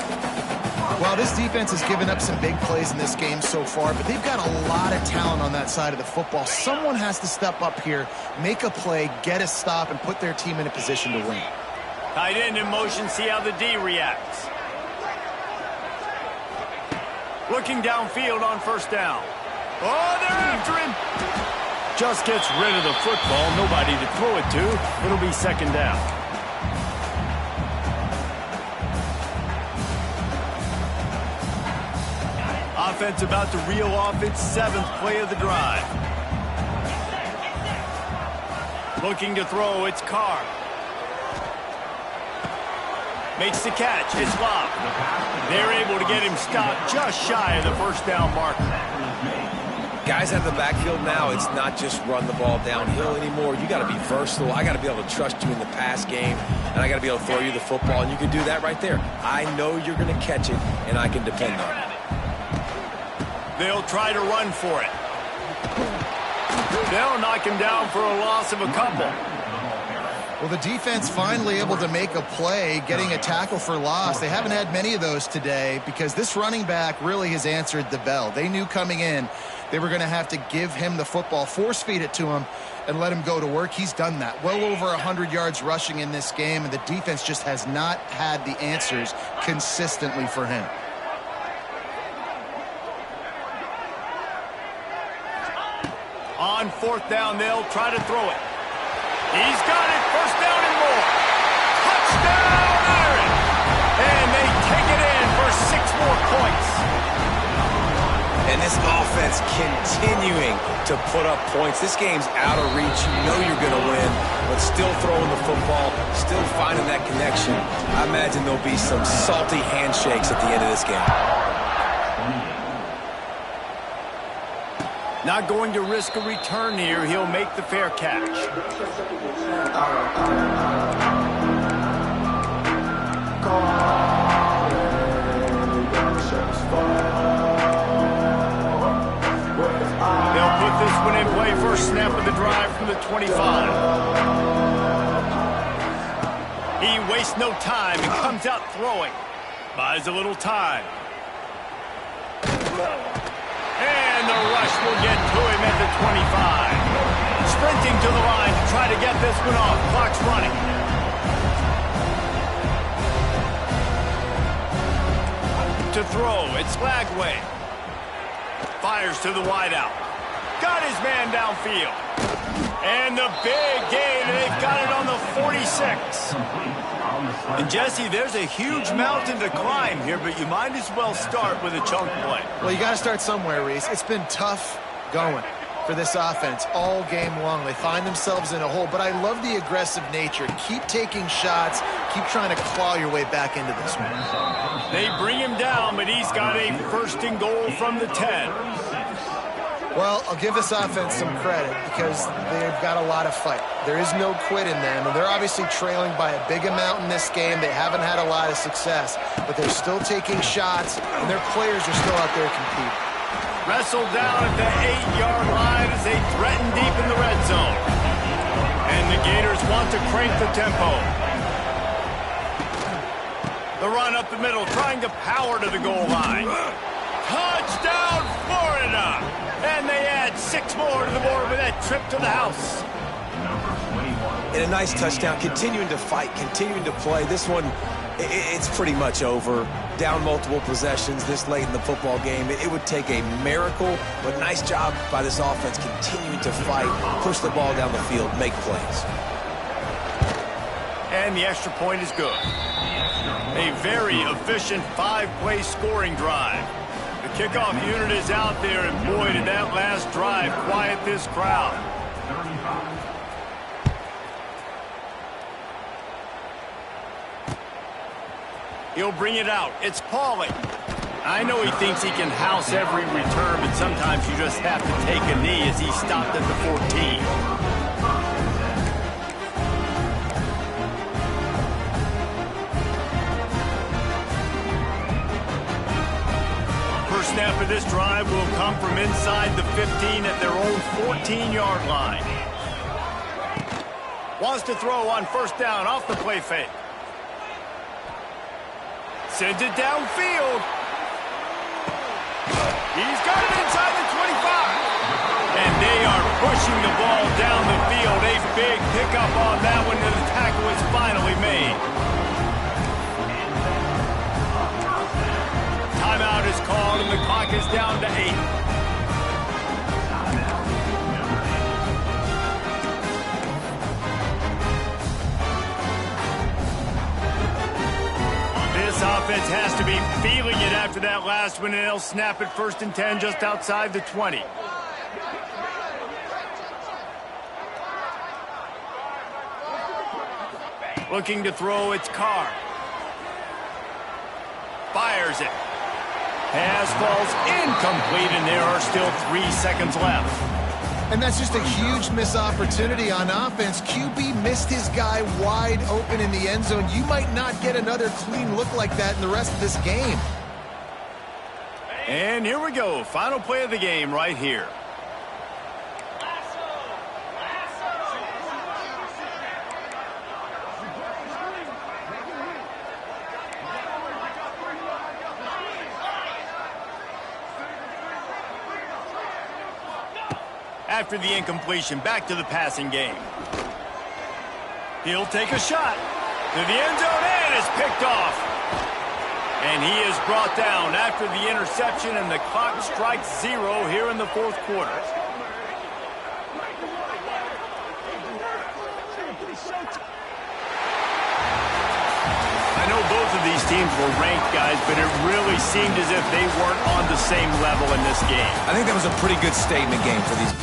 Well, this defense has given up some big plays in this game so far, but they've got a lot of talent on that side of the football. Someone has to step up here, make a play, get a stop, and put their team in a position to win. Tight end in motion, see how the D reacts. Looking downfield on first down. Oh, they're after him. Just gets rid of the football. Nobody to throw it to. It'll be 2nd down. Offense about to reel off its 7th play of the drive. Looking to throw, it's Carr. Makes the catch, it's Love. They're able to get him stopped just shy of the first down marker. Guys out of the backfield now, it's not just run the ball downhill anymore. You got to be versatile. I got to be able to trust you in the pass game, and I got to be able to throw you the football, and you can do that right there. I know you're going to catch it, and I can depend on it. They'll try to run for it. They'll knock him down for a loss of a couple. Well, the defense finally able to make a play, getting a tackle for loss. They haven't had many of those today because this running back really has answered the bell. They knew coming in they were going to have to give him the football, force feed it to him, and let him go to work. He's done that. Well over 100 yards rushing in this game, and the defense just has not had the answers consistently for him. On 4th down, they'll try to throw it. He's got it. 1st down and more. Touchdown, Aaron. And they take it in for 6 more points. And this offense continuing to put up points. This game's out of reach. You know you're going to win, but still throwing the football, still finding that connection. I imagine there'll be some salty handshakes at the end of this game. Not going to risk a return here. He'll make the fair catch. They'll put this one in play. First snap of the drive from the 25. He wastes no time and comes out throwing. Buys a little time. And the rush will get to him at the 25. Sprinting to the line to try to get this one off. Clock's running. To throw, it's Lagway. Fires to the wideout. Got his man downfield. And the big gain, they've got it on the 46. And Jesse, there's a huge mountain to climb here, but you might as well start with a chunk play. Well, you got to start somewhere, Reese. It's been tough going for this offense all game long. They find themselves in a hole, but I love the aggressive nature. Keep taking shots. Keep trying to claw your way back into this one. They bring him down, but he's got a 1st and goal from the 10. Well, I'll give this offense some credit because they've got a lot of fight. There is no quit in them, and they're obviously trailing by a big amount in this game. They haven't had a lot of success, but they're still taking shots, and their players are still out there competing. Wrestled down at the 8-yard line as they threaten deep in the red zone. And the Gators want to crank the tempo. The run up the middle, trying to power to the goal line. Touchdown, Florida! And they add 6 more to the board with that trip to the house. And a nice touchdown, continuing to fight, continuing to play. This one, it's pretty much over. Down multiple possessions this late in the football game. It would take a miracle, but nice job by this offense continuing to fight, push the ball down the field, make plays. And the extra point is good. A very efficient 5-play scoring drive. The kickoff unit is out there, and boy, did that last drive quiet this crowd. 35. He'll bring it out. It's Pauly. I know he thinks he can house every return, but sometimes you just have to take a knee as he stopped at the 14. Snap of this drive will come from inside the 15 at their own 14-yard line. Wants to throw on first down off the play fake. Sends it downfield. He's got it inside the 25. And they are pushing the ball down the field. A big pickup on that one, and the tackle is finally made. Timeout is called, and the clock is down to 8. This offense has to be feeling it after that last one, and they'll snap it 1st and 10 just outside the 20. Looking to throw, it's Carr. Fires it. Pass falls incomplete, and there are still 3 seconds left. And that's just a huge missed opportunity on offense. QB missed his guy wide open in the end zone. You might not get another clean look like that in the rest of this game. And here we go. Final play of the game right here. After the incompletion, back to the passing game. He'll take a shot to the end zone, and is picked off. And he is brought down after the interception, and the clock strikes 0 here in the 4th quarter. I know both of these teams were ranked, guys, but it really seemed as if they weren't on the same level in this game. I think that was a pretty good statement game for these.